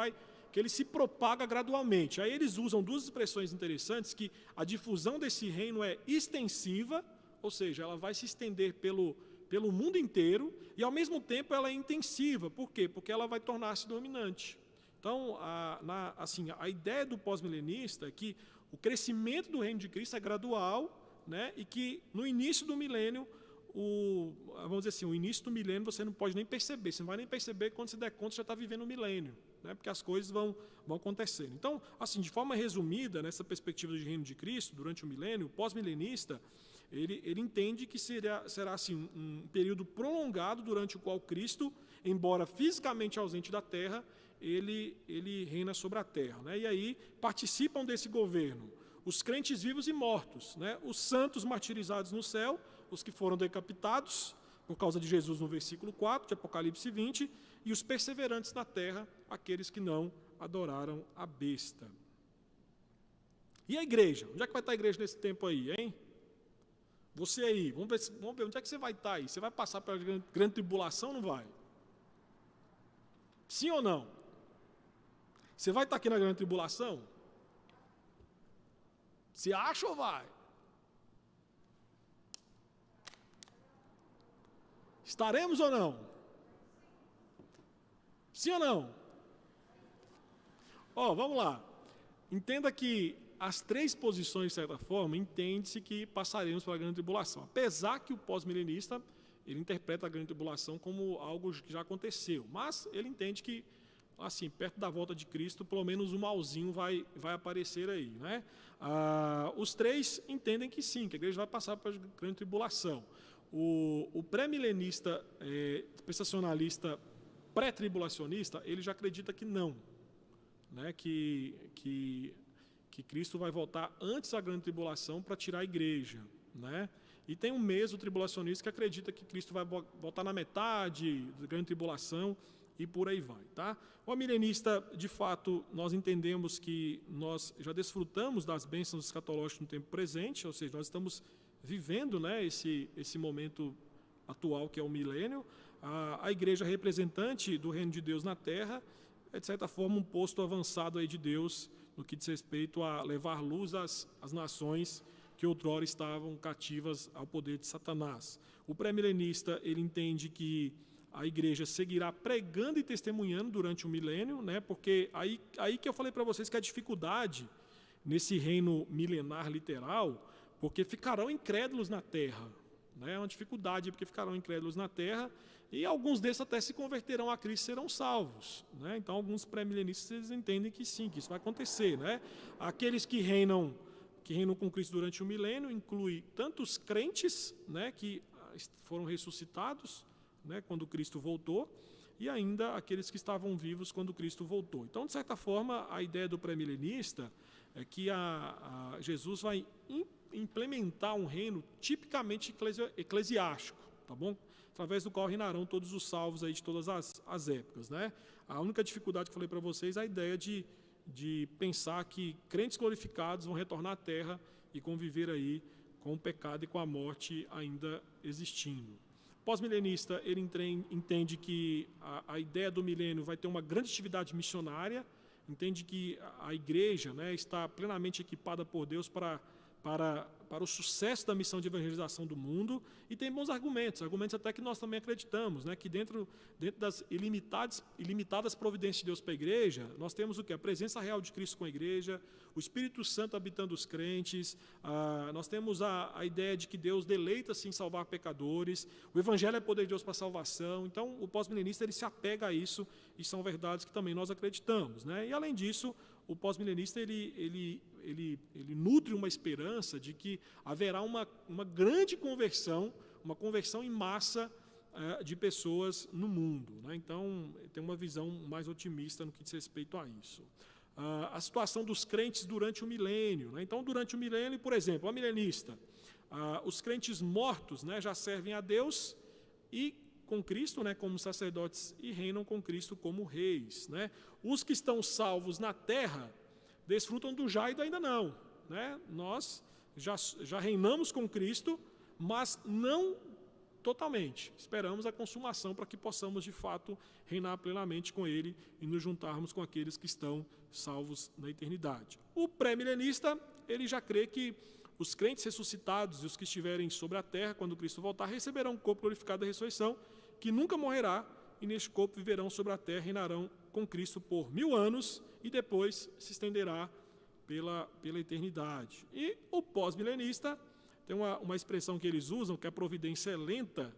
ele se propaga gradualmente. Aí eles usam duas expressões interessantes, que a difusão desse reino é extensiva, ou seja, ela vai se estender pelo mundo inteiro, e ao mesmo tempo ela é intensiva. Por quê? Porque ela vai tornar-se dominante. Então, a ideia do pós-milenista é que o crescimento do reino de Cristo é gradual, né, e que no início do milênio, vamos dizer assim, o início do milênio você não pode nem perceber, você não vai nem perceber quando você der conta, você já está vivendo o milênio, né, porque as coisas vão acontecendo. Então, assim, de forma resumida, nessa perspectiva de reino de Cristo, durante o milênio, o pós-milenista, ele entende que será assim, um período prolongado durante o qual Cristo, embora fisicamente ausente da terra, ele reina sobre a terra. Né? E aí participam desse governo os crentes vivos e mortos, né? Os santos martirizados no céu, os que foram decapitados por causa de Jesus no versículo 4 de Apocalipse 20, e os perseverantes na terra, aqueles que não adoraram a besta. E a igreja? Onde é que vai estar a igreja nesse tempo aí, hein? Você aí, vamos ver onde é que você vai estar aí. Você vai passar pela grande tribulação ou não vai? Sim ou não? Você vai estar aqui na grande tribulação? Você acha ou vai? Estaremos ou não? Sim ou não? Vamos lá. Entenda que as três posições, de certa forma, entende-se que passaremos pela grande tribulação. Apesar que o pós-milenista, ele interpreta a grande tribulação como algo que já aconteceu. Mas ele entende que, assim, perto da volta de Cristo, pelo menos um malzinho vai aparecer aí. Né? Os três entendem que sim, que a igreja vai passar pela grande tribulação. O pré-milenista, dispensacionalista, pré-tribulacionista, ele já acredita que não. Né? Que Cristo vai voltar antes da grande tribulação para tirar a igreja. Né? E tem um mesmo tribulacionista que acredita que Cristo vai voltar na metade da grande tribulação e por aí vai. Tá? O milenista, de fato, nós entendemos que nós já desfrutamos das bênçãos escatológicas no tempo presente, ou seja, nós estamos vivendo, né, esse momento atual que é o milênio. A igreja representante do reino de Deus na terra é, de certa forma, um posto avançado aí de Deus no que diz respeito a levar luz às nações que outrora estavam cativas ao poder de Satanás. O pré-milenista, ele entende que a igreja seguirá pregando e testemunhando durante o milênio, né? Porque aí que eu falei para vocês que a dificuldade nesse reino milenar literal, porque ficarão incrédulos na terra, né? É uma dificuldade porque ficarão incrédulos na terra e alguns desses até se converterão a Cristo e serão salvos, né? Então alguns pré-milenistas entendem que sim, que isso vai acontecer, né? Aqueles que reinam com Cristo durante o milênio inclui tanto os crentes, né, que foram ressuscitados, né, quando Cristo voltou, e ainda aqueles que estavam vivos quando Cristo voltou. Então, de certa forma, a ideia do pré-milenista é que Jesus vai implementar um reino tipicamente eclesiástico, tá bom? Através do qual reinarão todos os salvos aí de todas as épocas, né? A única dificuldade que eu falei para vocês é a ideia de pensar que crentes glorificados vão retornar à terra e conviver aí com o pecado e com a morte ainda existindo. Pós-milenista, ele entende que a ideia do milênio vai ter uma grande atividade missionária, entende que a igreja, né, está plenamente equipada por Deus para o sucesso da missão de evangelização do mundo, e tem bons argumentos até que nós também acreditamos, né, que dentro das ilimitadas providências de Deus para a igreja, nós temos o quê? A presença real de Cristo com a igreja, o Espírito Santo habitando os crentes, nós temos a ideia de que Deus deleita-se em salvar pecadores, o Evangelho é poder de Deus para a salvação. Então o pós-milenista ele se apega a isso, e são verdades que também nós acreditamos, né? E além disso, o pós-milenista ele nutre uma esperança de que haverá uma grande conversão, uma conversão em massa de pessoas no mundo, né? Então, tem uma visão mais otimista no que diz respeito a isso. A situação dos crentes durante o milênio, né? Então, durante o milênio, por exemplo, a milenista, os crentes mortos, né, já servem a Deus e com Cristo, né, como sacerdotes, e reinam com Cristo como reis, né? Os que estão salvos na terra desfrutam do já e do ainda não, né? Nós já reinamos com Cristo, mas não totalmente. Esperamos a consumação para que possamos, de fato, reinar plenamente com Ele e nos juntarmos com aqueles que estão salvos na eternidade. O pré-milenista, ele já crê que os crentes ressuscitados e os que estiverem sobre a terra, quando Cristo voltar, receberão um corpo glorificado da ressurreição, que nunca morrerá, e neste corpo viverão sobre a terra e reinarão com Cristo por 1000 anos, e depois se estenderá pela eternidade. E o pós-milenista tem uma expressão que eles usam, que a providência é lenta,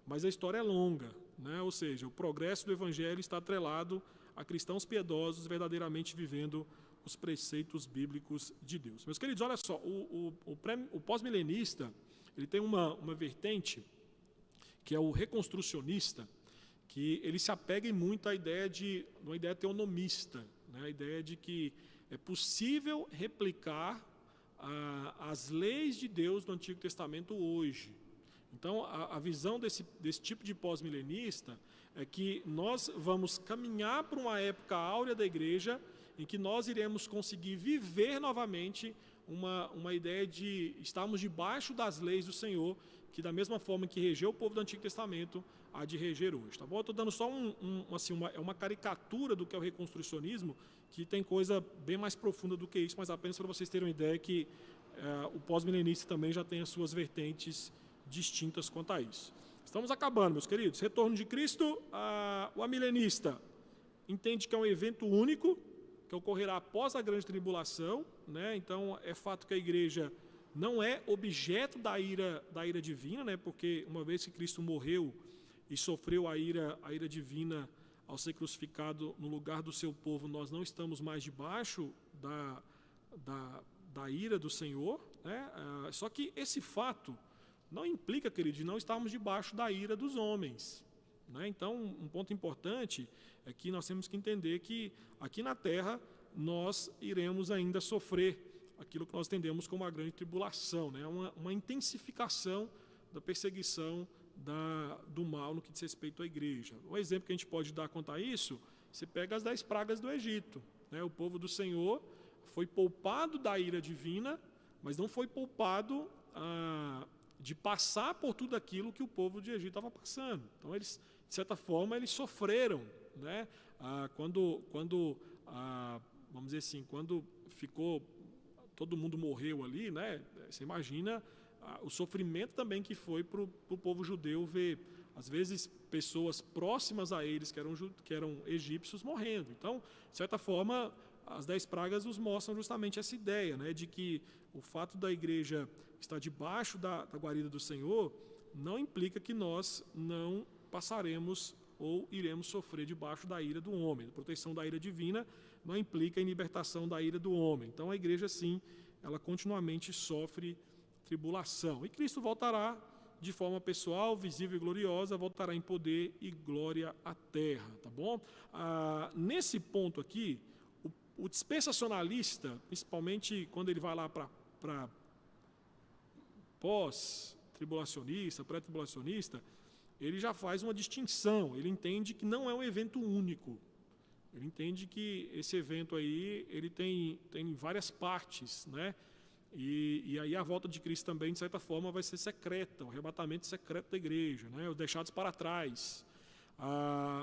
mas a história é longa, né? Ou seja, o progresso do Evangelho está atrelado a cristãos piedosos verdadeiramente vivendo os preceitos bíblicos de Deus. Meus queridos, olha só, o pós-milenista ele tem uma vertente que é o reconstrucionista, que ele se apega muito à ideia de uma ideia teonomista, né? A ideia de que é possível replicar as leis de Deus do Antigo Testamento hoje. Então, a visão desse tipo de pós-milenista é que nós vamos caminhar para uma época áurea da igreja em que nós iremos conseguir viver novamente uma ideia de estarmos debaixo das leis do Senhor, que da mesma forma que regeu o povo do Antigo Testamento, há de reger hoje. Tá bom? Eu estou dando só uma caricatura do que é o reconstrucionismo, que tem coisa bem mais profunda do que isso, mas apenas para vocês terem uma ideia que o pós-milenista também já tem as suas vertentes distintas quanto a isso. Estamos acabando, meus queridos. Retorno de Cristo, o amilenista entende que é um evento único, que ocorrerá após a grande tribulação, né? Então, é fato que a igreja não é objeto da ira divina, né? Porque uma vez que Cristo morreu e sofreu a ira divina ao ser crucificado no lugar do seu povo, nós não estamos mais debaixo da ira do Senhor, né? Só que esse fato não implica, queridos, de não estarmos debaixo da ira dos homens, né? Então, um ponto importante é que nós temos que entender que aqui na terra nós iremos ainda sofrer aquilo que nós entendemos como a grande tribulação, né? Uma intensificação da perseguição do mal no que diz respeito à igreja. Um exemplo que a gente pode dar quanto a isso, você pega as 10 pragas do Egito, né? O povo do Senhor foi poupado da ira divina, mas não foi poupado de passar por tudo aquilo que o povo de Egito estava passando. Então, eles, de certa forma, eles sofreram, né? Vamos dizer assim, quando todo mundo morreu ali, né? Você imagina o sofrimento também que foi para o povo judeu ver, às vezes, pessoas próximas a eles, que eram egípcios, morrendo. Então, de certa forma, as 10 pragas nos mostram justamente essa ideia, né, de que o fato da igreja estar debaixo da guarida do Senhor não implica que nós não passaremos ou iremos sofrer debaixo da ira do homem. A proteção da ira divina não implica em libertação da ira do homem. Então, a igreja, sim, ela continuamente sofre tribulação. E Cristo voltará de forma pessoal, visível e gloriosa, voltará em poder e glória à terra, tá bom? Nesse ponto aqui, o dispensacionalista, principalmente quando ele vai lá para pós-tribulacionista, pré-tribulacionista, ele já faz uma distinção, ele entende que não é um evento único. Ele entende que esse evento aí, ele tem várias partes, né? E aí a volta de Cristo também, de certa forma, vai ser secreta, o arrebatamento secreto da igreja, né? Os deixados para trás.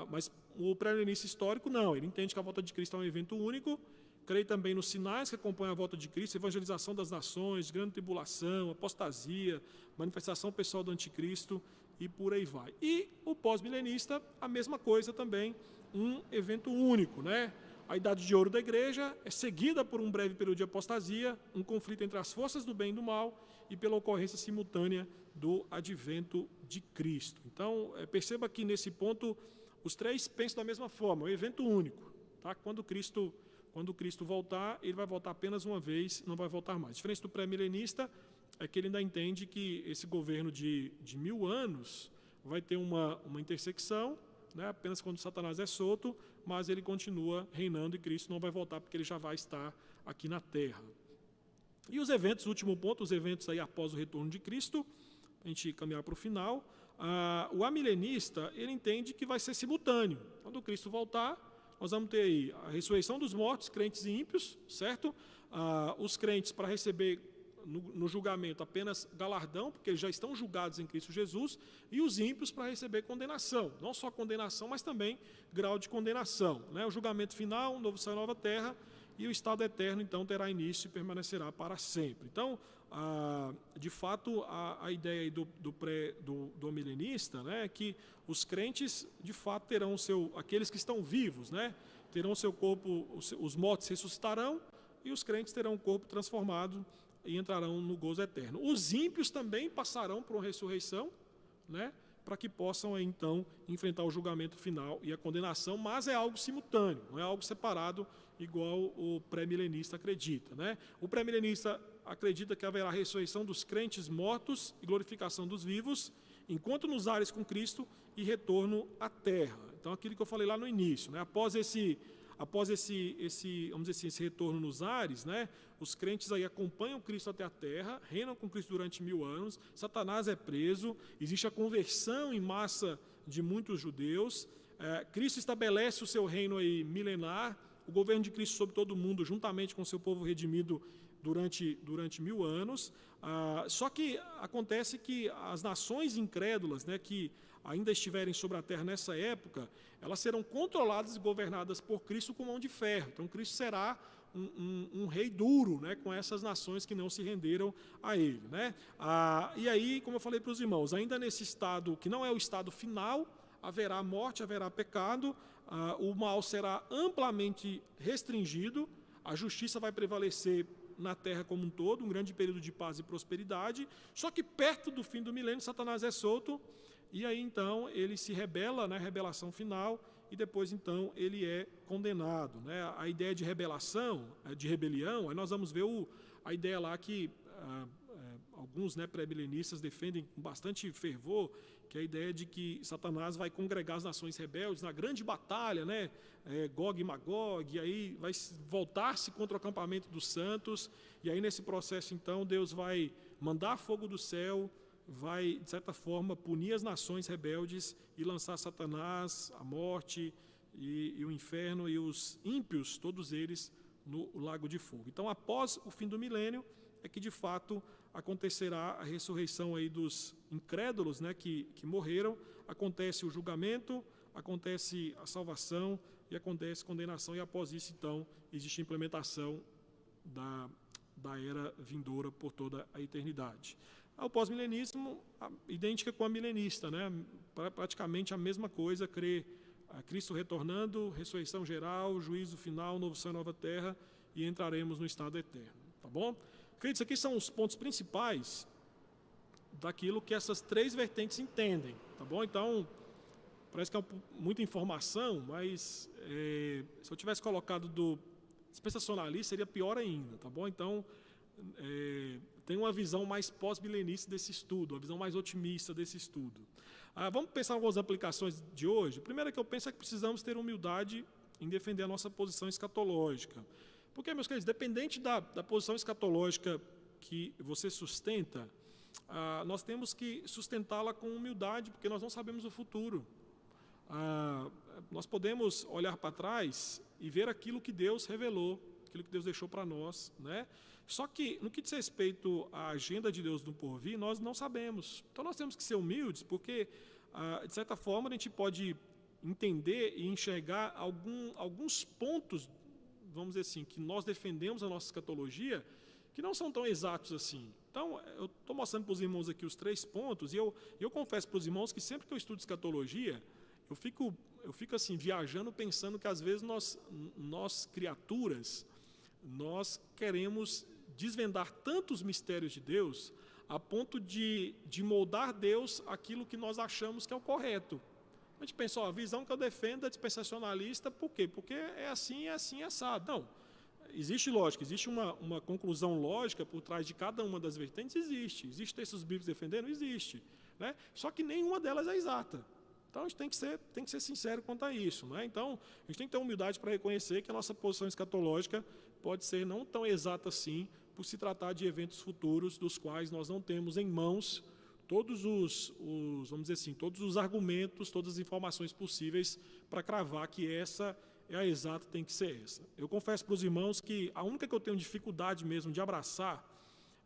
Mas o pré-milenista histórico não, ele entende que a volta de Cristo é um evento único, crê também nos sinais que acompanham a volta de Cristo, evangelização das nações, grande tribulação, apostasia, manifestação pessoal do anticristo e por aí vai. E o pós-milenista, a mesma coisa também, um evento único, né? A idade de ouro da igreja é seguida por um breve período de apostasia, um conflito entre as forças do bem e do mal e pela ocorrência simultânea do advento de Cristo. Então, perceba que nesse ponto os três pensam da mesma forma, é um evento único. Tá? Quando Cristo voltar, ele vai voltar apenas uma vez, não vai voltar mais. A diferença do pré-milenista é que ele ainda entende que esse governo de 1000 anos vai ter uma intersecção, né, apenas quando Satanás é solto, mas ele continua reinando e Cristo não vai voltar porque ele já vai estar aqui na terra. E os eventos, último ponto, os eventos aí após o retorno de Cristo, a gente caminhar para o final, o amilenista, ele entende que vai ser simultâneo. Quando Cristo voltar, nós vamos ter aí a ressurreição dos mortos, crentes e ímpios, certo? Os crentes para receber no julgamento apenas galardão, porque eles já estão julgados em Cristo Jesus, e os ímpios para receber condenação, não só condenação, mas também grau de condenação, né? O julgamento final, novo céu e nova terra, e o estado eterno então terá início e permanecerá para sempre. Então, de fato, a ideia aí do milenista, né, é que os crentes de fato terão aqueles que estão vivos, né, terão seu corpo, os mortos ressuscitarão e os crentes terão o corpo transformado e entrarão no gozo eterno. Os ímpios também passarão por uma ressurreição, né, para que possam então enfrentar o julgamento final e a condenação, mas é algo simultâneo, não é algo separado igual o pré-milenista acredita, né? O pré-milenista acredita que haverá ressurreição dos crentes mortos e glorificação dos vivos, enquanto nos ares com Cristo e retorno à terra. Então, aquilo que eu falei lá no início, né? Após esse vamos dizer assim, esse retorno nos ares, né, os crentes aí acompanham Cristo até a terra, reinam com Cristo durante 1000 anos, Satanás é preso, existe a conversão em massa de muitos judeus, Cristo estabelece o seu reino aí milenar, o governo de Cristo sobre todo mundo, juntamente com o seu povo redimido durante 1000 anos. Só que acontece que as nações incrédulas, né, que ainda estiverem sobre a terra nessa época, elas serão controladas e governadas por Cristo com mão de ferro. Então, Cristo será um rei duro, né, com essas nações que não se renderam a ele, né? E aí, como eu falei para os irmãos, ainda nesse estado, que não é o estado final, haverá morte, haverá pecado, o mal será amplamente restringido, a justiça vai prevalecer na terra como um todo, um grande período de paz e prosperidade, só que perto do fim do milênio, Satanás é solto, e aí então ele se rebela, né, revelação final, e depois então ele é condenado, né? A ideia de rebelação, de rebelião, aí nós vamos ver a ideia lá que alguns, né, pré-milenistas defendem com bastante fervor, que é a ideia de que Satanás vai congregar as nações rebeldes na grande batalha, né, Gog e Magog, e aí vai voltar-se contra o acampamento dos santos, e aí nesse processo então Deus vai mandar fogo do céu, vai, de certa forma, punir as nações rebeldes e lançar Satanás, a morte e o inferno e os ímpios, todos eles, no lago de fogo. Então, após o fim do milênio, é que, de fato, acontecerá a ressurreição aí dos incrédulos, né, que morreram, acontece o julgamento, acontece a salvação e acontece a condenação, e após isso, então, existe a implementação da era vindoura por toda a eternidade. O pós-milenismo, idêntica com a milenista, né? Praticamente a mesma coisa, crê a Cristo retornando, ressurreição geral, juízo final, novo céu e nova terra, e entraremos no estado eterno. Tá bom? Queridos, aqui são os pontos principais daquilo que essas três vertentes entendem. Tá bom? Então, parece que é muita informação, mas se eu tivesse colocado do dispensacionalista, seria pior ainda. Tá bom? Então, tem uma visão mais pós-milenista desse estudo, uma visão mais otimista desse estudo. Vamos pensar em algumas aplicações de hoje. A primeira que eu penso é que precisamos ter humildade em defender a nossa posição escatológica. Porque, meus queridos, dependente da posição escatológica que você sustenta, nós temos que sustentá-la com humildade, porque nós não sabemos o futuro. Nós podemos olhar para trás e ver aquilo que Deus revelou, aquilo que Deus deixou para nós, né? Só que, no que diz respeito à agenda de Deus no porvir, nós não sabemos. Então, nós temos que ser humildes, porque, de certa forma, a gente pode entender e enxergar alguns pontos, vamos dizer assim, que nós defendemos a nossa escatologia, que não são tão exatos assim. Então, eu estou mostrando para os irmãos aqui os 3 pontos, e eu confesso para os irmãos que sempre que eu estudo escatologia, eu fico assim, viajando, pensando que às vezes nós criaturas, nós queremos desvendar tantos mistérios de Deus a ponto de moldar Deus aquilo que nós achamos que é o correto. A gente pensa, a visão que eu defendo é dispensacionalista, por quê? Porque é assim, assado. Não, existe lógica, existe uma conclusão lógica por trás de cada uma das vertentes, existe. Existe textos bíblicos defendendo? Existe. Né? Só que nenhuma delas é exata. Então, a gente tem que ser sincero quanto a isso. Né? Então, a gente tem que ter humildade para reconhecer que a nossa posição escatológica pode ser não tão exata assim, por se tratar de eventos futuros dos quais nós não temos em mãos todos vamos dizer assim, todos os argumentos, todas as informações possíveis para cravar que essa é a exata, tem que ser essa. Eu confesso para os irmãos que a única que eu tenho dificuldade mesmo de abraçar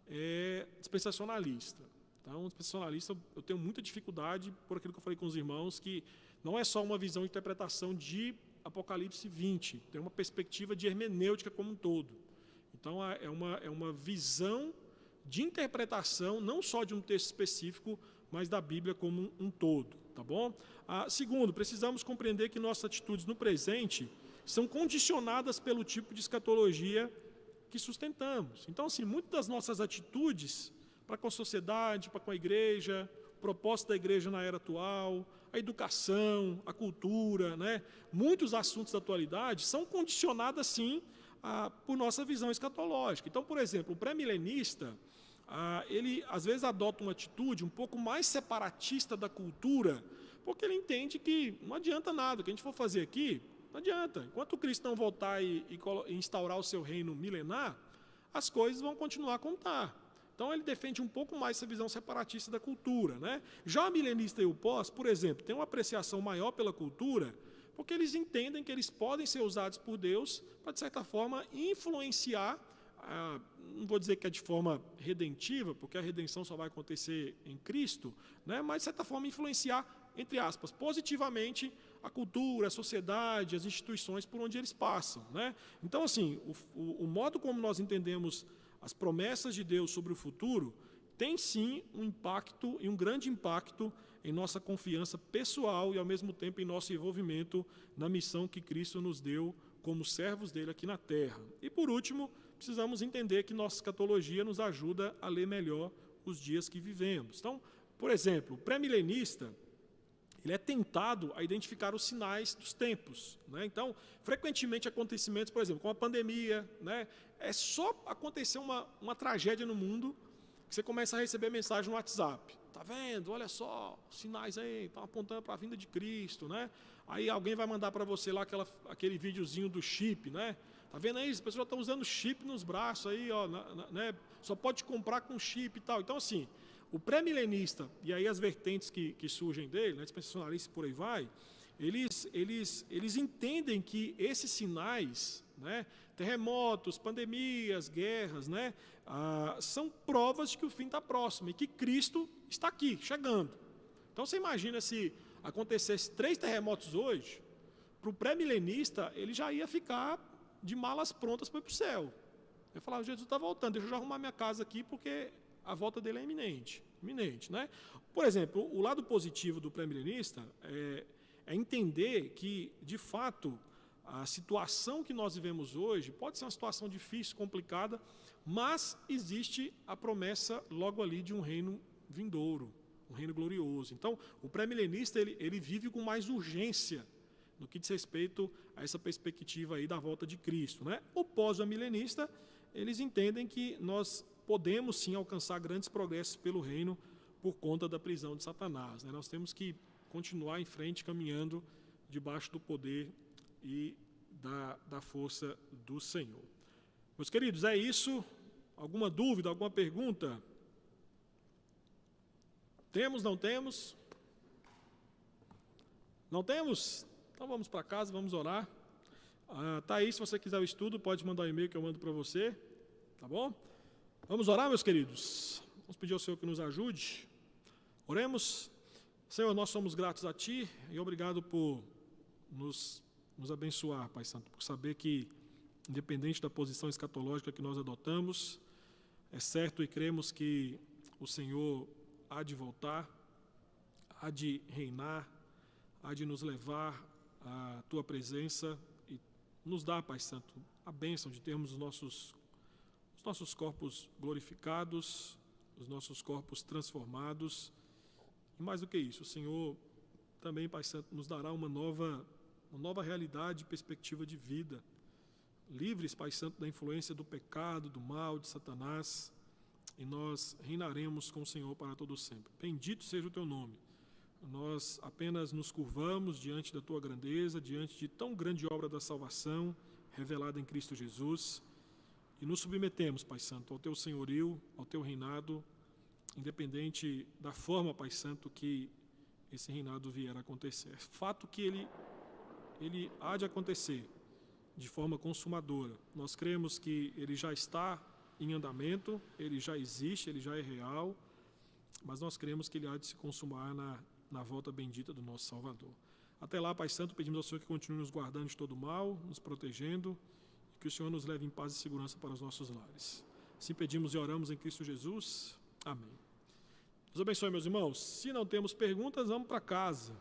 é dispensacionalista. Então, dispensacionalista, eu tenho muita dificuldade por aquilo que eu falei com os irmãos, que não é só uma visão de interpretação de Apocalipse 20, tem uma perspectiva de hermenêutica como um todo. Então, é uma visão de interpretação, não só de um texto específico, mas da Bíblia como um todo. Tá bom? Segundo, precisamos compreender que nossas atitudes no presente são condicionadas pelo tipo de escatologia que sustentamos. Então, assim, muitas das nossas atitudes para com a sociedade, para com a igreja, o propósito da igreja na era atual, a educação, a cultura, né? Muitos assuntos da atualidade são condicionados, sim, por nossa visão escatológica. Então, por exemplo, o pré-milenista, ele às vezes adota uma atitude um pouco mais separatista da cultura, porque ele entende que não adianta nada, o que a gente for fazer aqui, não adianta. Enquanto o Cristo não voltar e instaurar o seu reino milenar, as coisas vão continuar como está. Então, ele defende um pouco mais essa visão separatista da cultura. Né? Já o milenista e o pós, por exemplo, tem uma apreciação maior pela cultura, porque eles entendem que eles podem ser usados por Deus para, de certa forma, influenciar, não vou dizer que é de forma redentiva, porque a redenção só vai acontecer em Cristo, né? Mas, de certa forma, influenciar, entre aspas, positivamente a cultura, a sociedade, as instituições por onde eles passam. Né? Então, assim, o modo como nós entendemos as promessas de Deus sobre o futuro tem, sim, um impacto, e um grande impacto, em nossa confiança pessoal e, ao mesmo tempo, em nosso envolvimento na missão que Cristo nos deu como servos dele aqui na Terra. E, por último, precisamos entender que nossa escatologia nos ajuda a ler melhor os dias que vivemos. Então, por exemplo, o pré-milenista, ele é tentado a identificar os sinais dos tempos. Né? Então, frequentemente, acontecimentos, por exemplo, como a pandemia, né? É só acontecer uma tragédia no mundo que você começa a receber mensagem no WhatsApp. Tá vendo? Olha só, os sinais aí estão apontando para a vinda de Cristo. Né? Aí alguém vai mandar para você lá aquele videozinho do chip. Né? Tá vendo aí? As pessoas estão usando chip nos braços aí, ó, né? Só pode comprar com chip e tal. Então, assim, o pré-milenista, e aí as vertentes que surgem dele, né, dispensacionalista e por aí vai, eles entendem que esses sinais, né, terremotos, pandemias, guerras, né, são provas de que o fim está próximo e que Cristo está aqui, chegando. Então você imagina se acontecesse 3 terremotos hoje, para o pré-milenista ele já ia ficar de malas prontas para ir para o céu. Ele falava, Jesus está voltando, deixa eu já arrumar minha casa aqui porque a volta dele é iminente, né? Por exemplo, o lado positivo do pré-milenista é entender que, de fato, a situação que nós vivemos hoje pode ser uma situação difícil, complicada, mas existe a promessa logo ali de um reino vindouro, um reino glorioso. Então, o pré-milenista ele vive com mais urgência no que diz respeito a essa perspectiva aí da volta de Cristo, né? O pós-milenista, eles entendem que nós podemos sim alcançar grandes progressos pelo reino por conta da prisão de Satanás, né? Nós temos que continuar em frente, caminhando debaixo do poder e da força do Senhor. Meus queridos, é isso. Alguma dúvida, alguma pergunta? Temos, não temos? Não temos? Então vamos para casa, vamos orar. Tá aí, se você quiser o estudo, pode mandar um e-mail que eu mando para você. Tá bom? Vamos orar, meus queridos? Vamos pedir ao Senhor que nos ajude. Oremos. Senhor, nós somos gratos a Ti e obrigado por nos abençoar, Pai Santo, por saber que, independente da posição escatológica que nós adotamos, é certo e cremos que o Senhor há de voltar, há de reinar, há de nos levar à Tua presença e nos dar, Pai Santo, a bênção de termos os nossos corpos glorificados, os nossos corpos transformados. E mais do que isso, o Senhor também, Pai Santo, nos dará uma nova realidade e perspectiva de vida. Livres, Pai Santo, da influência do pecado, do mal, de Satanás, e nós reinaremos com o Senhor para todo sempre. Bendito seja o Teu nome. Nós apenas nos curvamos diante da Tua grandeza, diante de tão grande obra da salvação revelada em Cristo Jesus, e nos submetemos, Pai Santo, ao Teu senhorio, ao Teu reinado, independente da forma, Pai Santo, que esse reinado vier a acontecer. Fato que ele há de acontecer de forma consumadora. Nós cremos que ele já está em andamento, ele já existe, ele já é real, mas nós cremos que ele há de se consumar na volta bendita do nosso Salvador. Até lá, Pai Santo, pedimos ao Senhor que continue nos guardando de todo mal, nos protegendo, e que o Senhor nos leve em paz e segurança para os nossos lares. Assim pedimos e oramos em Cristo Jesus. Amém. Deus abençoe, meus irmãos. Se não temos perguntas, vamos para casa.